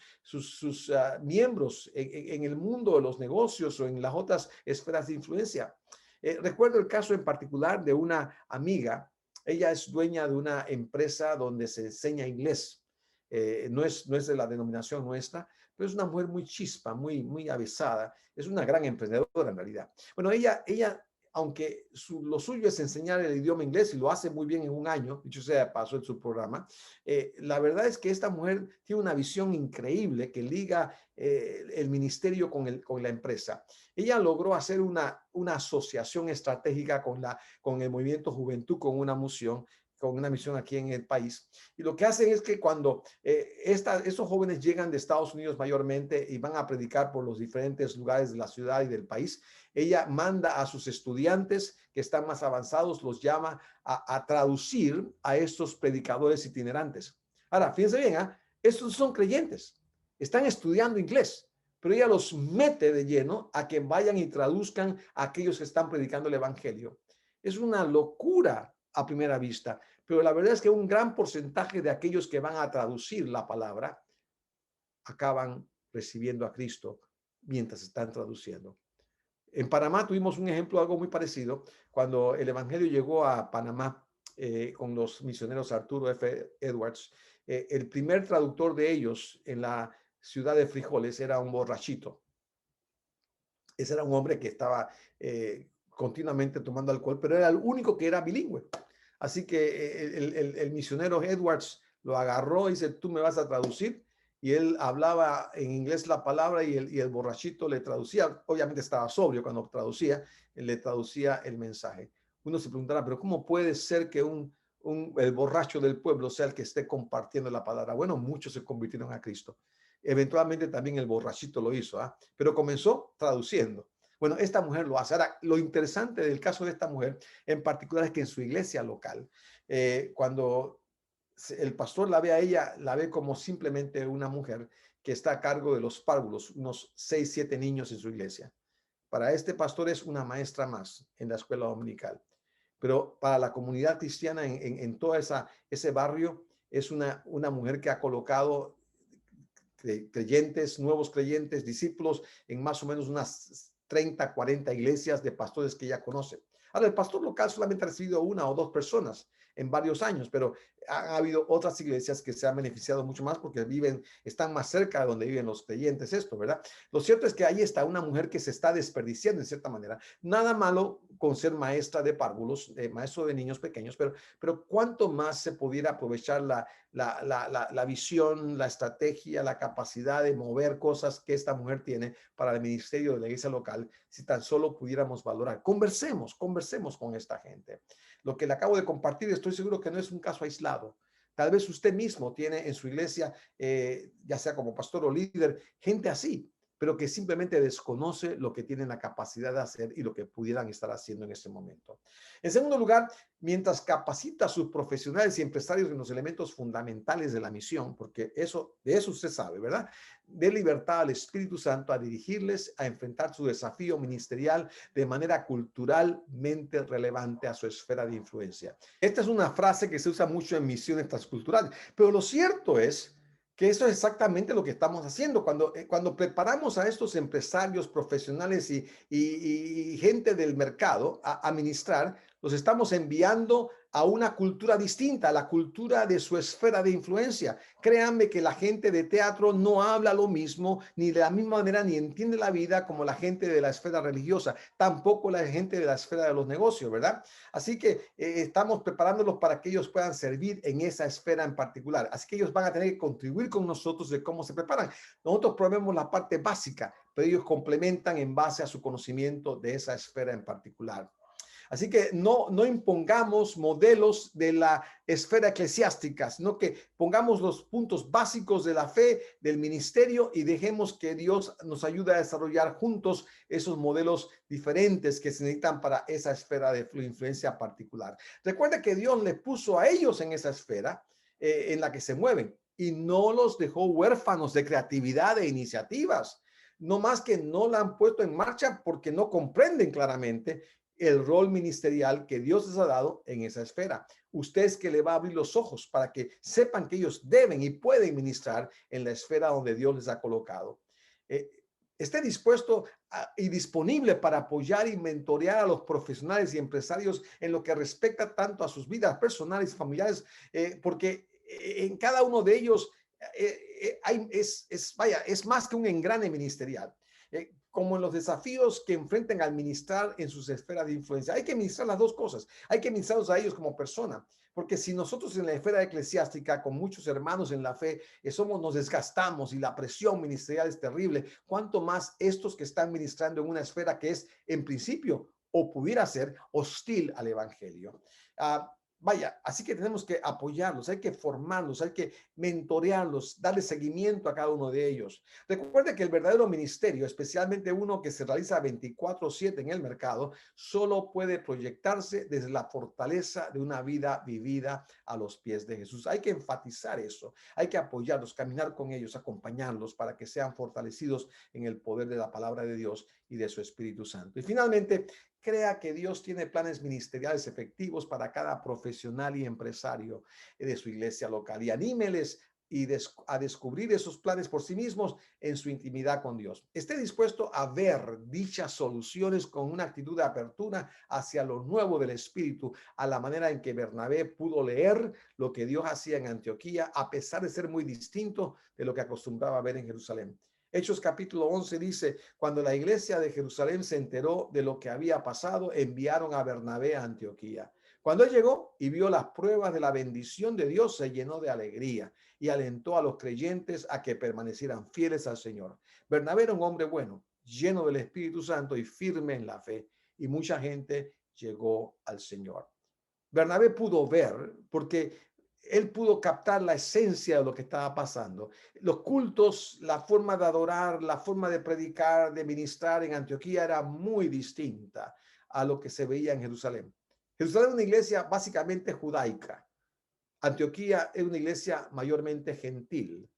miembros en el mundo de los negocios o en las otras esferas de influencia. Recuerdo el caso en particular de una amiga. Ella es dueña de una empresa donde se enseña inglés. No es de la denominación nuestra, pero es una mujer muy chispa, muy avesada. Es una gran emprendedora en realidad. Bueno, ella aunque lo suyo es enseñar el idioma inglés, y lo hace muy bien en un año, dicho sea de paso en su programa, la verdad es que esta mujer tiene una visión increíble que liga el ministerio con la empresa. Ella logró hacer una asociación estratégica con el movimiento Juventud, con una misión aquí en el país. Y lo que hacen es que cuando estos jóvenes llegan de Estados Unidos mayormente y van a predicar por los diferentes lugares de la ciudad y del país, ella manda a sus estudiantes que están más avanzados, los llama a traducir a estos predicadores itinerantes. Ahora, fíjense bien, estos son creyentes, están estudiando inglés, pero ella los mete de lleno a que vayan y traduzcan a aquellos que están predicando el evangelio. Es una locura a primera vista, pero la verdad es que un gran porcentaje de aquellos que van a traducir la palabra acaban recibiendo a Cristo mientras están traduciendo. En Panamá tuvimos un ejemplo, algo muy parecido, cuando el evangelio llegó a Panamá con los misioneros Arturo F. Edwards. El primer traductor de ellos en la ciudad de Frijoles era un borrachito. Ese era un hombre que estaba continuamente tomando alcohol, pero era el único que era bilingüe. Así que el misionero Edwards lo agarró y dice, tú me vas a traducir. Y él hablaba en inglés la palabra y el borrachito le traducía. Obviamente estaba sobrio cuando traducía, le traducía el mensaje. Uno se preguntará, pero ¿cómo puede ser que el borracho del pueblo sea el que esté compartiendo la palabra? Bueno, muchos se convirtieron a Cristo. Eventualmente también el borrachito lo hizo, pero comenzó traduciendo. Bueno, esta mujer lo hace. Ahora, lo interesante del caso de esta mujer en particular es que en su iglesia local, cuando el pastor la ve a ella, la ve como simplemente una mujer que está a cargo de los párvulos, unos 6, 7 niños en su iglesia. Para este pastor es una maestra más en la escuela dominical. Pero para la comunidad cristiana en todo ese barrio es una mujer que ha colocado creyentes, nuevos creyentes, discípulos en más o menos unas 30, 40 iglesias de pastores que ella conoce. Ahora, el pastor local solamente ha recibido 1 o 2 personas en varios años, pero ha habido otras iglesias que se han beneficiado mucho más porque están más cerca de donde viven los creyentes, ¿verdad? Lo cierto es que ahí está una mujer que se está desperdiciando en cierta manera. Nada malo con ser maestra de párvulos, maestro de niños pequeños, pero cuánto más se pudiera aprovechar la visión, la estrategia, la capacidad de mover cosas que esta mujer tiene para el ministerio de la iglesia local, si tan solo pudiéramos valorar. Conversemos con esta gente. Lo que le acabo de compartir, estoy seguro que no es un caso aislado. Tal vez usted mismo tiene en su iglesia, ya sea como pastor o líder, gente así, pero que simplemente desconoce lo que tienen la capacidad de hacer y lo que pudieran estar haciendo en este momento. En segundo lugar, mientras capacita a sus profesionales y empresarios en los elementos fundamentales de la misión, porque de eso usted sabe, ¿verdad? De libertad al Espíritu Santo a dirigirles a enfrentar su desafío ministerial de manera culturalmente relevante a su esfera de influencia. Esta es una frase que se usa mucho en misiones transculturales, pero lo cierto es que eso es exactamente lo que estamos haciendo. Cuando preparamos a estos empresarios profesionales y gente del mercado a ministrar, los estamos enviando a una cultura distinta, a la cultura de su esfera de influencia. Créanme que la gente de teatro no habla lo mismo, ni de la misma manera, ni entiende la vida como la gente de la esfera religiosa, tampoco la gente de la esfera de los negocios, ¿verdad? Así que estamos preparándolos para que ellos puedan servir en esa esfera en particular. Así que ellos van a tener que contribuir con nosotros de cómo se preparan. Nosotros proveemos la parte básica, pero ellos complementan en base a su conocimiento de esa esfera en particular. Así que no impongamos modelos de la esfera eclesiástica, sino que pongamos los puntos básicos de la fe, del ministerio, y dejemos que Dios nos ayude a desarrollar juntos esos modelos diferentes que se necesitan para esa esfera de influencia particular. Recuerda que Dios les puso a ellos en esa esfera en la que se mueven y no los dejó huérfanos de creatividad e iniciativas. No más que no la han puesto en marcha porque no comprenden claramente el rol ministerial que Dios les ha dado en esa esfera. Usted es que le va a abrir los ojos para que sepan que ellos deben y pueden ministrar en la esfera donde Dios les ha colocado. Esté dispuesto y disponible para apoyar y mentorear a los profesionales y empresarios en lo que respecta tanto a sus vidas personales y familiares, porque en cada uno de ellos es más que un engrane ministerial. Como en los desafíos que enfrentan al ministrar en sus esferas de influencia. Hay que ministrar las dos cosas. Hay que ministrarlos a ellos como persona, porque si nosotros en la esfera eclesiástica, con muchos hermanos en la fe, nos desgastamos y la presión ministerial es terrible, cuánto más estos que están ministrando en una esfera que es, en principio, o pudiera ser hostil al evangelio. Así que tenemos que apoyarlos, hay que formarlos, hay que mentorearlos, darle seguimiento a cada uno de ellos. Recuerde que el verdadero ministerio, especialmente uno que se realiza 24/7 en el mercado, solo puede proyectarse desde la fortaleza de una vida vivida a los pies de Jesús. Hay que enfatizar eso, hay que apoyarlos, caminar con ellos, acompañarlos para que sean fortalecidos en el poder de la palabra de Dios y de su Espíritu Santo. Y finalmente, crea que Dios tiene planes ministeriales efectivos para cada profesional y empresario de su iglesia local y anímeles a descubrir esos planes por sí mismos en su intimidad con Dios. Esté dispuesto a ver dichas soluciones con una actitud de apertura hacia lo nuevo del Espíritu, a la manera en que Bernabé pudo leer lo que Dios hacía en Antioquía, a pesar de ser muy distinto de lo que acostumbraba a ver en Jerusalén. Hechos capítulo 11 dice, cuando la iglesia de Jerusalén se enteró de lo que había pasado, enviaron a Bernabé a Antioquía. Cuando él llegó y vio las pruebas de la bendición de Dios, se llenó de alegría y alentó a los creyentes a que permanecieran fieles al Señor. Bernabé era un hombre bueno, lleno del Espíritu Santo y firme en la fe, y mucha gente llegó al Señor. Bernabé pudo ver, porque él pudo captar la esencia de lo que estaba pasando. Los cultos, la forma de adorar, la forma de predicar, de ministrar en Antioquía era muy distinta a lo que se veía en Jerusalén. Jerusalén es una iglesia básicamente judaica. Antioquía es una iglesia mayormente gentil.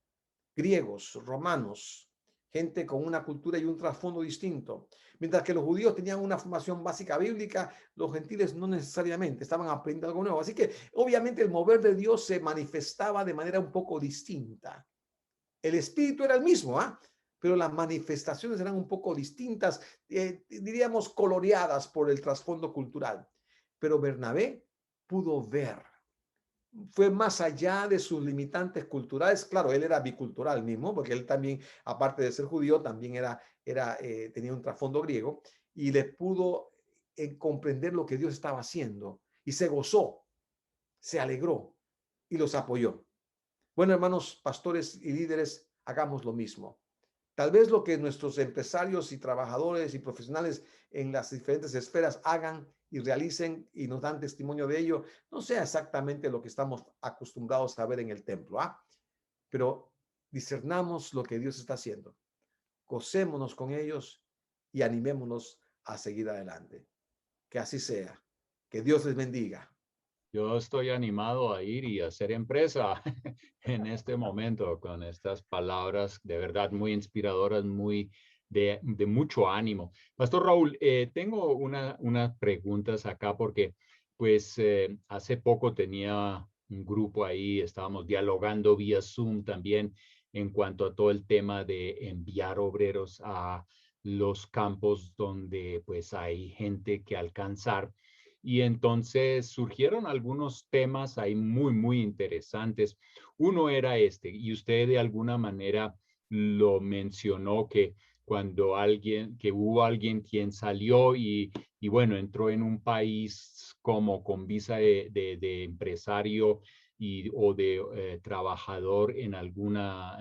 Griegos, romanos, gente con una cultura y un trasfondo distinto. Mientras que los judíos tenían una formación básica bíblica, los gentiles no necesariamente, estaban aprendiendo algo nuevo. Así que obviamente el mover de Dios se manifestaba de manera un poco distinta. El espíritu era el mismo, pero las manifestaciones eran un poco distintas, diríamos coloreadas por el trasfondo cultural. Pero Bernabé pudo ver fue más allá de sus limitantes culturales. Claro, él era bicultural mismo, porque él también, aparte de ser judío, también tenía un trasfondo griego, y le pudo comprender lo que Dios estaba haciendo, y se gozó, se alegró y los apoyó. Bueno, hermanos, pastores y líderes, hagamos lo mismo. Tal vez lo que nuestros empresarios y trabajadores y profesionales en las diferentes esferas hagan y realicen y nos dan testimonio de ello, no sea exactamente lo que estamos acostumbrados a ver en el templo, pero discernamos lo que Dios está haciendo. Gocémonos con ellos y animémonos a seguir adelante. Que así sea. Que Dios les bendiga. Yo estoy animado a ir y a hacer empresa en este momento con estas palabras de verdad muy inspiradoras, muy de mucho ánimo. Pastor Raúl, tengo unas preguntas acá porque pues hace poco tenía un grupo ahí, estábamos dialogando vía Zoom también en cuanto a todo el tema de enviar obreros a los campos donde pues hay gente que alcanzar. Y entonces surgieron algunos temas ahí muy interesantes. Uno era este, y usted de alguna manera lo mencionó, que que hubo alguien quien salió y bueno, entró en un país como con visa de empresario o de trabajador en alguna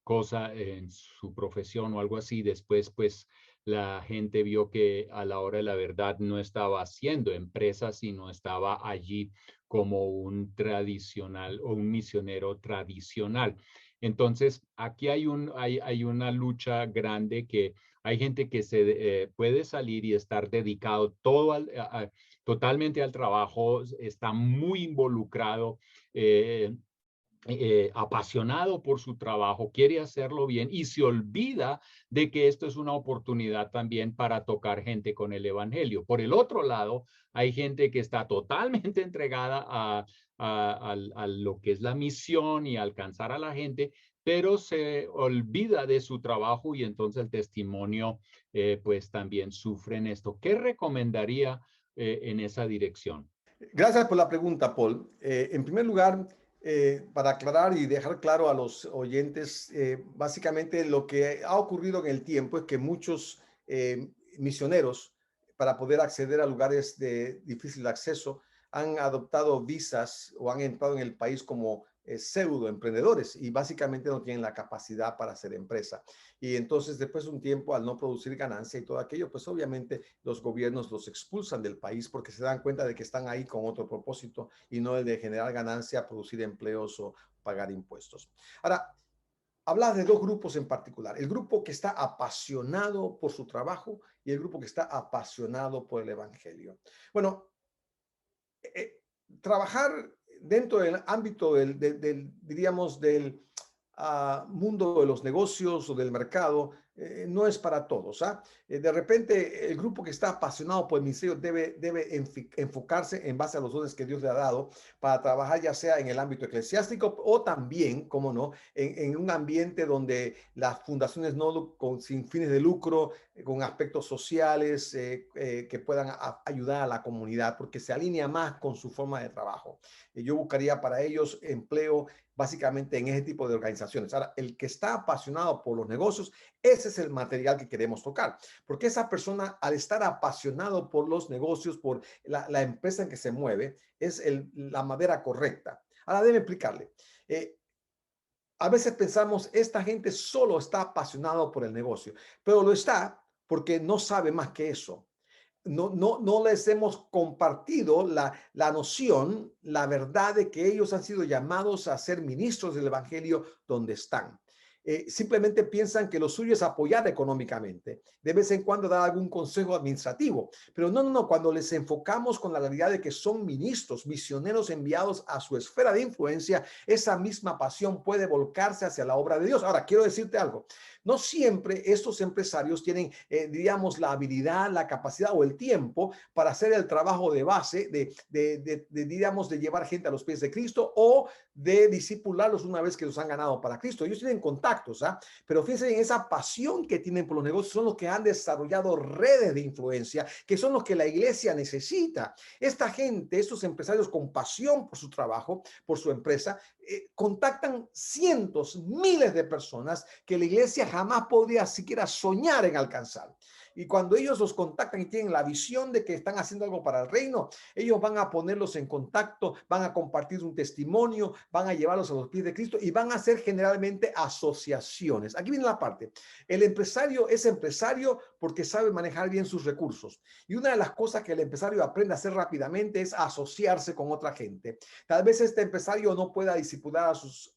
cosa en su profesión o algo así. Después, pues, la gente vio que a la hora de la verdad no estaba haciendo empresa, sino estaba allí como un tradicional o un misionero tradicional. Entonces, aquí hay una lucha grande que hay gente que se puede salir y estar dedicado totalmente al trabajo, está muy involucrado, apasionado por su trabajo, quiere hacerlo bien y se olvida de que esto es una oportunidad también para tocar gente con el evangelio. Por el otro lado, hay gente que está totalmente entregada a lo que es la misión y alcanzar a la gente, pero se olvida de su trabajo y entonces el testimonio pues también sufre en esto. ¿Qué recomendaría en esa dirección? Gracias por la pregunta, Paul. En primer lugar, para aclarar y dejar claro a los oyentes, básicamente lo que ha ocurrido en el tiempo es que muchos misioneros, para poder acceder a lugares de difícil acceso, han adoptado visas o han entrado en el país como pseudo emprendedores y básicamente no tienen la capacidad para hacer empresa. Y entonces, después de un tiempo, al no producir ganancia y todo aquello, pues obviamente los gobiernos los expulsan del país porque se dan cuenta de que están ahí con otro propósito y no el de generar ganancia, producir empleos o pagar impuestos. Ahora, hablas de dos grupos en particular, el grupo que está apasionado por su trabajo y el grupo que está apasionado por el evangelio. Bueno, trabajar dentro del ámbito diríamos, del mundo de los negocios o del mercado, no es para todos. De repente, el grupo que está apasionado por el ministerio debe enfocarse en base a los dones que Dios le ha dado para trabajar ya sea en el ámbito eclesiástico o también, como no, en un ambiente donde las fundaciones sin fines de lucro, con aspectos sociales que puedan ayudar a la comunidad, porque se alinea más con su forma de trabajo. Yo buscaría para ellos empleo básicamente en ese tipo de organizaciones. Ahora, el que está apasionado por los negocios, ese es el material que queremos tocar, porque esa persona, al estar apasionado por los negocios, por la empresa en que se mueve, es la madera correcta. Ahora, déjeme explicarle. A veces pensamos, esta gente solo está apasionado por el negocio, pero lo está porque no sabe más que eso. No les hemos compartido la noción, la verdad de que ellos han sido llamados a ser ministros del evangelio donde están. Simplemente piensan que lo suyo es apoyar económicamente, de vez en cuando dar algún consejo administrativo, pero no, cuando les enfocamos con la realidad de que son ministros, misioneros enviados a su esfera de influencia, esa misma pasión puede volcarse hacia la obra de Dios. Ahora, quiero decirte algo, no siempre estos empresarios tienen, diríamos, la habilidad, la capacidad o el tiempo para hacer el trabajo de base, diríamos, de llevar gente a los pies de Cristo o de discipularlos una vez que los han ganado para Cristo. Ellos tienen contacto contactos, ¿ah? Pero fíjense en esa pasión que tienen por los negocios, son los que han desarrollado redes de influencia, que son los que la iglesia necesita. Esta gente, estos empresarios con pasión por su trabajo, por su empresa, contactan cientos, miles de personas que la iglesia jamás podría siquiera soñar en alcanzar. Y cuando ellos los contactan y tienen la visión de que están haciendo algo para el reino, ellos van a ponerlos en contacto, van a compartir un testimonio, van a llevarlos a los pies de Cristo y van a hacer generalmente asociaciones. Aquí viene la parte. El empresario es empresario porque sabe manejar bien sus recursos. Y una de las cosas que el empresario aprende a hacer rápidamente es asociarse con otra gente. Tal vez este empresario no pueda discipular a sus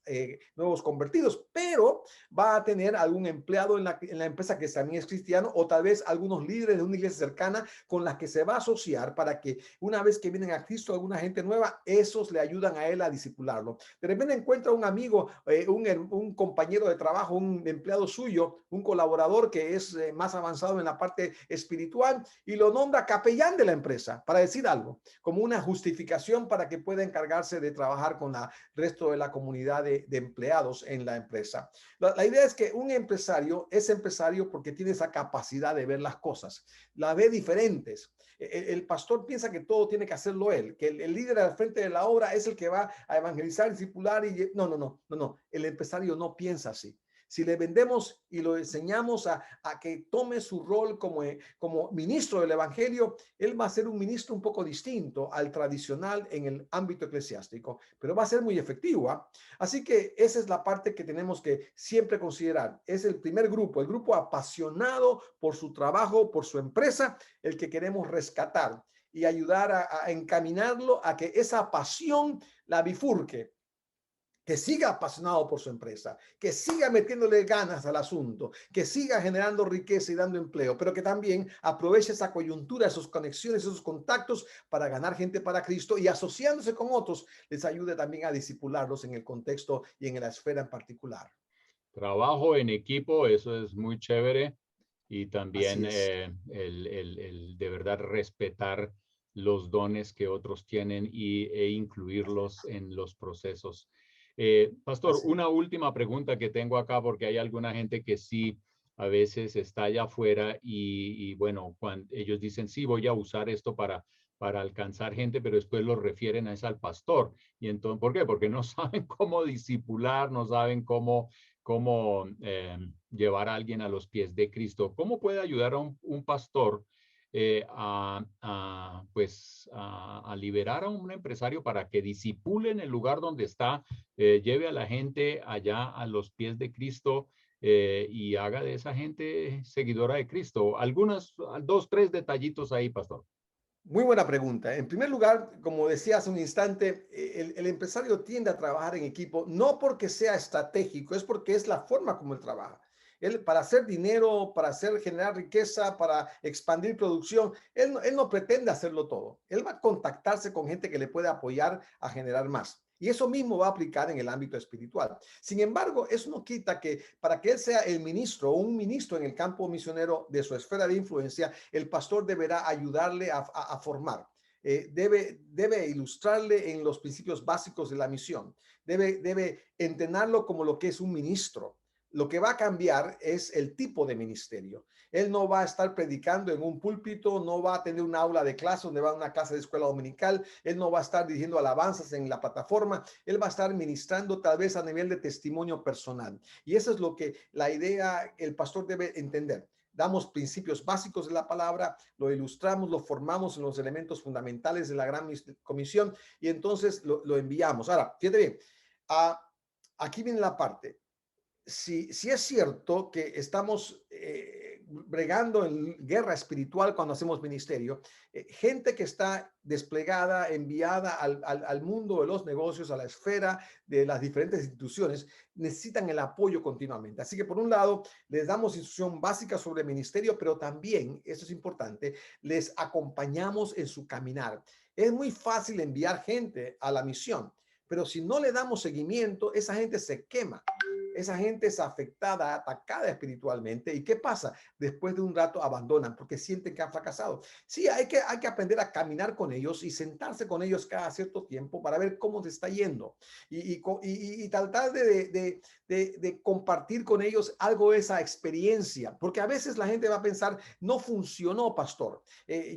nuevos convertidos, pero va a tener algún empleado en la empresa que también es cristiano, o tal vez algunos líderes de una iglesia cercana con las que se va a asociar para que una vez que vienen a Cristo, alguna gente nueva, esos le ayudan a él a discipularlo. De repente encuentra un amigo, un compañero de trabajo, un empleado suyo, un colaborador que es más avanzado en la parte espiritual y lo nombra capellán de la empresa, para decir algo, como una justificación para que pueda encargarse de trabajar con el resto de la comunidad de empleados en la empresa. La idea es que un empresario es empresario porque tiene esa capacidad de ver las cosas, las ve diferentes. El pastor piensa que todo tiene que hacerlo él, que el líder al frente de la obra es el que va a evangelizar, discipular y no. El empresario no piensa así. Si le vendemos y lo enseñamos a que tome su rol como ministro del evangelio, él va a ser un ministro un poco distinto al tradicional en el ámbito eclesiástico, pero va a ser muy efectivo, ¿eh? Así que esa es la parte que tenemos que siempre considerar. Es el primer grupo, el grupo apasionado por su trabajo, por su empresa, el que queremos rescatar y ayudar a encaminarlo a que esa pasión la bifurque, que siga apasionado por su empresa, que siga metiéndole ganas al asunto, que siga generando riqueza y dando empleo, pero que también aproveche esa coyuntura, esas conexiones, esos contactos para ganar gente para Cristo y asociándose con otros, les ayude también a discipularlos en el contexto y en la esfera en particular. Trabajo en equipo, eso es muy chévere. Y también el de verdad respetar los dones que otros tienen e incluirlos en los procesos. Pastor, una última pregunta que tengo acá, porque hay alguna gente que sí a veces está allá afuera y bueno, cuando ellos dicen, sí, voy a usar esto para alcanzar gente, pero después lo refieren a eso al pastor. Y entonces, ¿por qué? Porque no saben cómo discipular, no saben cómo llevar a alguien a los pies de Cristo. ¿Cómo puede ayudar a un pastor a liberar a un empresario para que discipule en el lugar donde está, lleve a la gente allá a los pies de Cristo y haga de esa gente seguidora de Cristo? Algunas, 2, 3 detallitos ahí, pastor. Muy buena pregunta. En primer lugar, como decía hace un instante, el empresario tiende a trabajar en equipo, no porque sea estratégico, es porque es la forma como él trabaja. Él, para hacer dinero, para generar riqueza, para expandir producción, él no pretende hacerlo todo. Él va a contactarse con gente que le puede apoyar a generar más. Y eso mismo va a aplicar en el ámbito espiritual. Sin embargo, eso no quita que para que él sea el ministro o un ministro en el campo misionero de su esfera de influencia, el pastor deberá ayudarle a formar. Debe ilustrarle en los principios básicos de la misión. Debe entrenarlo como lo que es un ministro. Lo que va a cambiar es el tipo de ministerio. Él no va a estar predicando en un púlpito, no va a tener un aula de clase donde va a una clase de escuela dominical, él no va a estar dirigiendo alabanzas en la plataforma, él va a estar ministrando tal vez a nivel de testimonio personal. Y eso es lo que la idea, el pastor debe entender. Damos principios básicos de la palabra, lo ilustramos, lo formamos en los elementos fundamentales de la gran comisión y entonces lo enviamos. Ahora, fíjate bien, aquí viene la parte. Si es cierto que estamos bregando en guerra espiritual cuando hacemos ministerio, gente que está desplegada, enviada al mundo de los negocios, a la esfera de las diferentes instituciones, necesitan el apoyo continuamente. Así que por un lado, les damos instrucción básica sobre el ministerio, pero también, eso es importante, les acompañamos en su caminar. Es muy fácil enviar gente a la misión, pero si no le damos seguimiento, esa gente se quema. esa gente es afectada, atacada espiritualmente. ¿Y qué pasa? Después de un rato abandonan porque sienten que han fracasado. Sí, hay que aprender a caminar con ellos y sentarse con ellos cada cierto tiempo para ver cómo se está yendo y tratar de compartir con ellos algo de esa experiencia, porque a veces la gente va a pensar, no funcionó, pastor.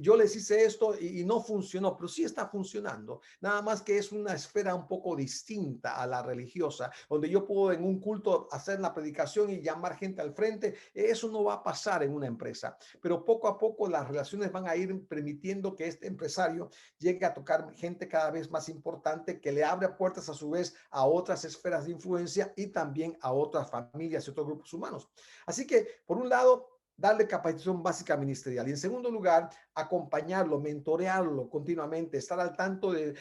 Yo les hice esto y no funcionó, pero sí está funcionando. Nada más que es una esfera un poco distinta a la religiosa, donde yo puedo en un culto hacer la predicación y llamar gente al frente. Eso no va a pasar en una empresa, pero poco a poco las relaciones van a ir permitiendo que este empresario llegue a tocar gente cada vez más importante, que le abre puertas a su vez a otras esferas de influencia y también a otras familias y otros grupos humanos. Así que, por un lado, darle capacitación básica ministerial y en segundo lugar, acompañarlo, mentorearlo continuamente, estar al tanto de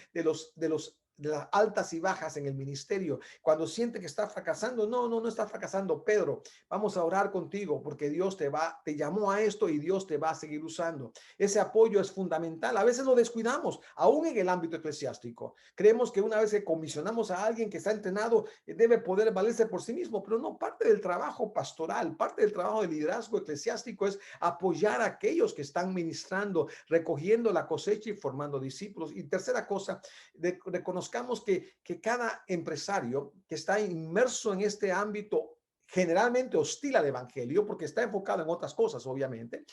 las altas y bajas en el ministerio. Cuando siente que está fracasando, no está fracasando. Pedro, vamos a orar contigo porque Dios te llamó a esto y Dios te va a seguir usando. Ese apoyo es fundamental. A veces lo descuidamos, aún en el ámbito eclesiástico. Creemos que una vez que comisionamos a alguien que está entrenado, debe poder valerse por sí mismo, pero no, parte del trabajo pastoral, parte del trabajo de liderazgo eclesiástico es apoyar a aquellos que están ministrando, recogiendo la cosecha y formando discípulos. Y tercera cosa, reconozcamos que cada empresario que está inmerso en este ámbito generalmente hostil al evangelio, porque está enfocado en otras cosas, obviamente,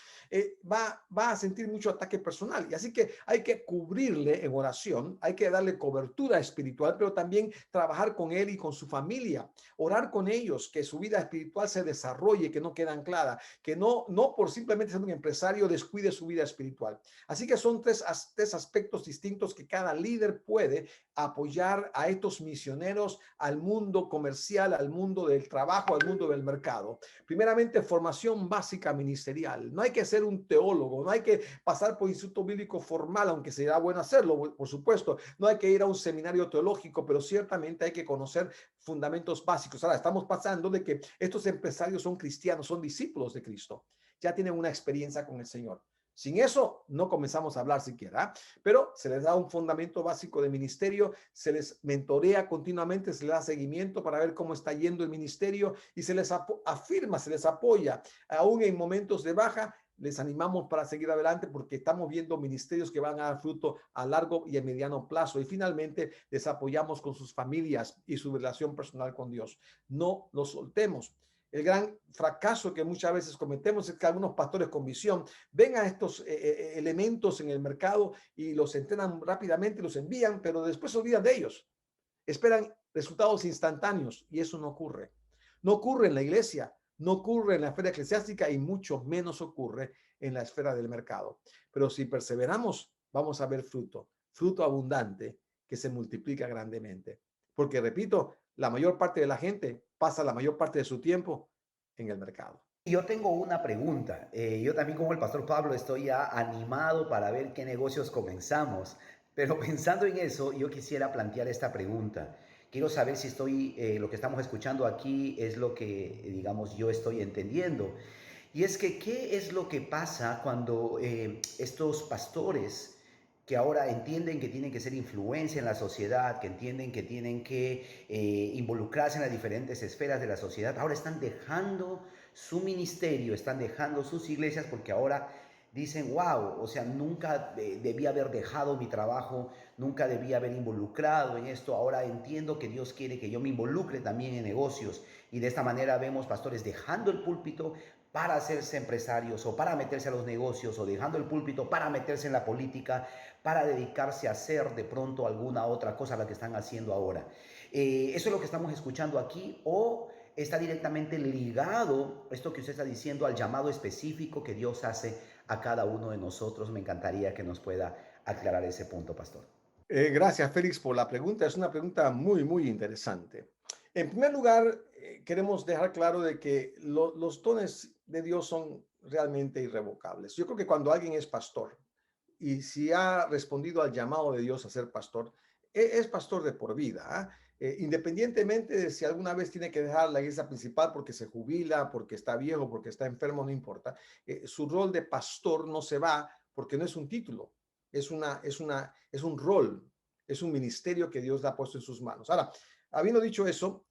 va a sentir mucho ataque personal. Y así que hay que cubrirle en oración, hay que darle cobertura espiritual, pero también trabajar con él y con su familia, orar con ellos, que su vida espiritual se desarrolle, que no quede anclada, que no por simplemente ser un empresario descuide su vida espiritual. Así que son tres aspectos distintos que cada líder puede apoyar a estos misioneros al mundo comercial, al mundo del trabajo, al mundo del mercado. Primeramente, formación básica ministerial. No hay que ser un teólogo, no hay que pasar por instituto bíblico formal, aunque será bueno hacerlo, por supuesto. No hay que ir a un seminario teológico, pero ciertamente hay que conocer fundamentos básicos. Ahora, estamos pasando de que estos empresarios son cristianos, son discípulos de Cristo. Ya tienen una experiencia con el Señor. Sin eso, no comenzamos a hablar siquiera, pero se les da un fundamento básico de ministerio, se les mentorea continuamente, se les da seguimiento para ver cómo está yendo el ministerio y se les afirma, se les apoya. Aún en momentos de baja, les animamos para seguir adelante porque estamos viendo ministerios que van a dar fruto a largo y a mediano plazo. Y finalmente, les apoyamos con sus familias y su relación personal con Dios. No los soltemos. El gran fracaso que muchas veces cometemos es que algunos pastores con visión ven a estos elementos en el mercado y los entrenan rápidamente, los envían, pero después se olvidan de ellos. Esperan resultados instantáneos y eso no ocurre. No ocurre en la iglesia, no ocurre en la esfera eclesiástica y mucho menos ocurre en la esfera del mercado. Pero si perseveramos, vamos a ver fruto abundante que se multiplica grandemente. Porque, repito, la mayor parte de la gente pasa la mayor parte de su tiempo en el mercado. Yo tengo una pregunta. Yo también como el pastor Pablo estoy ya animado para ver qué negocios comenzamos. Pero pensando en eso, yo quisiera plantear esta pregunta. Quiero saber si lo que estamos escuchando aquí es lo que, digamos, yo estoy entendiendo. Y es que, ¿qué es lo que pasa cuando estos pastores que ahora entienden que tienen que ser influencia en la sociedad, que entienden que tienen que involucrarse en las diferentes esferas de la sociedad, ahora están dejando su ministerio, están dejando sus iglesias porque ahora dicen, wow, o sea, nunca debía haber dejado mi trabajo, nunca debía haber involucrado en esto, ahora entiendo que Dios quiere que yo me involucre también en negocios y de esta manera vemos pastores dejando el púlpito para hacerse empresarios o para meterse a los negocios o dejando el púlpito para meterse en la política, para dedicarse a hacer de pronto alguna otra cosa a la que están haciendo ahora. Eso es lo que estamos escuchando aquí o está directamente ligado, esto que usted está diciendo, al llamado específico que Dios hace a cada uno de nosotros. Me encantaría que nos pueda aclarar ese punto, pastor. Gracias, Félix, por la pregunta. Es una pregunta muy, muy interesante. En primer lugar, queremos dejar claro de que los dones de Dios son realmente irrevocables. Yo creo que cuando alguien es pastor y si ha respondido al llamado de Dios a ser pastor, es pastor de por vida, independientemente de si alguna vez tiene que dejar la iglesia principal porque se jubila, porque está viejo, porque está enfermo, no importa. Su rol de pastor no se va porque no es un título, es un rol, es un ministerio que Dios le ha puesto en sus manos. Ahora, habiendo dicho eso,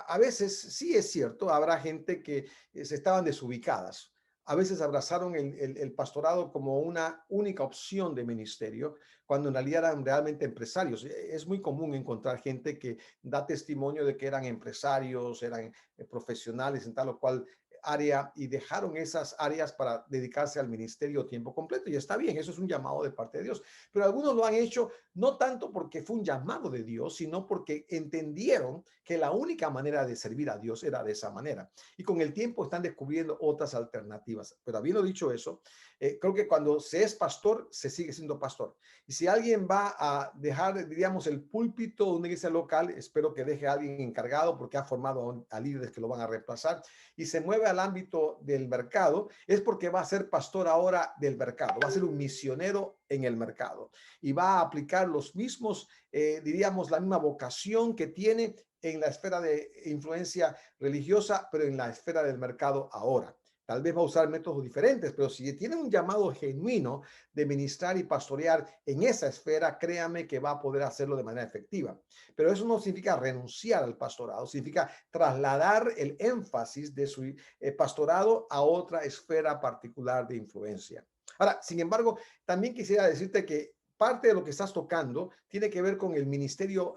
a veces sí es cierto, habrá gente que se estaban desubicadas. A veces abrazaron el pastorado como una única opción de ministerio, cuando en realidad eran realmente empresarios. Es muy común encontrar gente que da testimonio de que eran empresarios, eran profesionales en tal o cual área y dejaron esas áreas para dedicarse al ministerio a tiempo completo. Y está bien, eso es un llamado de parte de Dios. Pero algunos lo han hecho no tanto porque fue un llamado de Dios, sino porque entendieron que la única manera de servir a Dios era de esa manera. Y con el tiempo están descubriendo otras alternativas. Pero habiendo dicho eso, creo que cuando se es pastor, se sigue siendo pastor. Y si alguien va a dejar, diríamos, el púlpito de una iglesia local, espero que deje a alguien encargado porque ha formado a líderes que lo van a reemplazar y se mueve al ámbito del mercado, es porque va a ser pastor ahora del mercado, va a ser un misionero en el mercado y va a aplicar los mismos, diríamos, la misma vocación que tiene en la esfera de influencia religiosa, pero en la esfera del mercado ahora. Tal vez va a usar métodos diferentes, pero si tiene un llamado genuino de ministrar y pastorear en esa esfera, créame que va a poder hacerlo de manera efectiva. Pero eso no significa renunciar al pastorado, significa trasladar el énfasis de su pastorado a otra esfera particular de influencia. Ahora, sin embargo, también quisiera decirte que parte de lo que estás tocando tiene que ver con el ministerio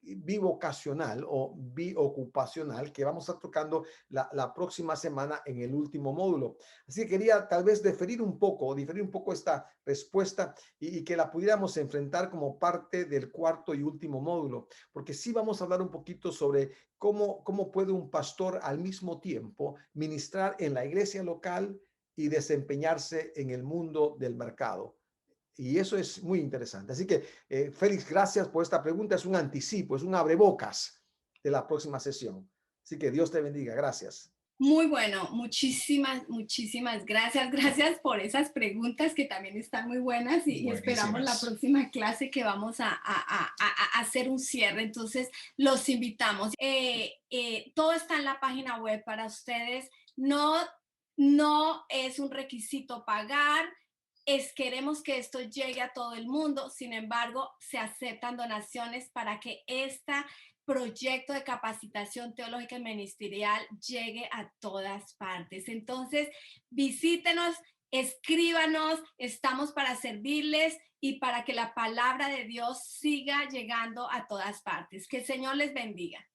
bivocacional o biocupacional que vamos a estar tocando la próxima semana en el último módulo. Así que quería tal vez diferir un poco esta respuesta y que la pudiéramos enfrentar como parte del cuarto y último módulo, porque sí vamos a hablar un poquito sobre cómo puede un pastor al mismo tiempo ministrar en la iglesia local y desempeñarse en el mundo del mercado. Y eso es muy interesante. Así que, Félix, gracias por esta pregunta. Es un anticipo, es un abrebocas de la próxima sesión. Así que Dios te bendiga. Gracias. Muy bueno, muchísimas gracias. Gracias por esas preguntas que también están muy buenas y esperamos la próxima clase que vamos a hacer un cierre. Entonces, los invitamos. Todo está en la página web para ustedes. No es un requisito pagar. Queremos que esto llegue a todo el mundo. Sin embargo, se aceptan donaciones para que este proyecto de capacitación teológica y ministerial llegue a todas partes. Entonces, visítenos, escríbanos, estamos para servirles y para que la palabra de Dios siga llegando a todas partes. Que el Señor les bendiga.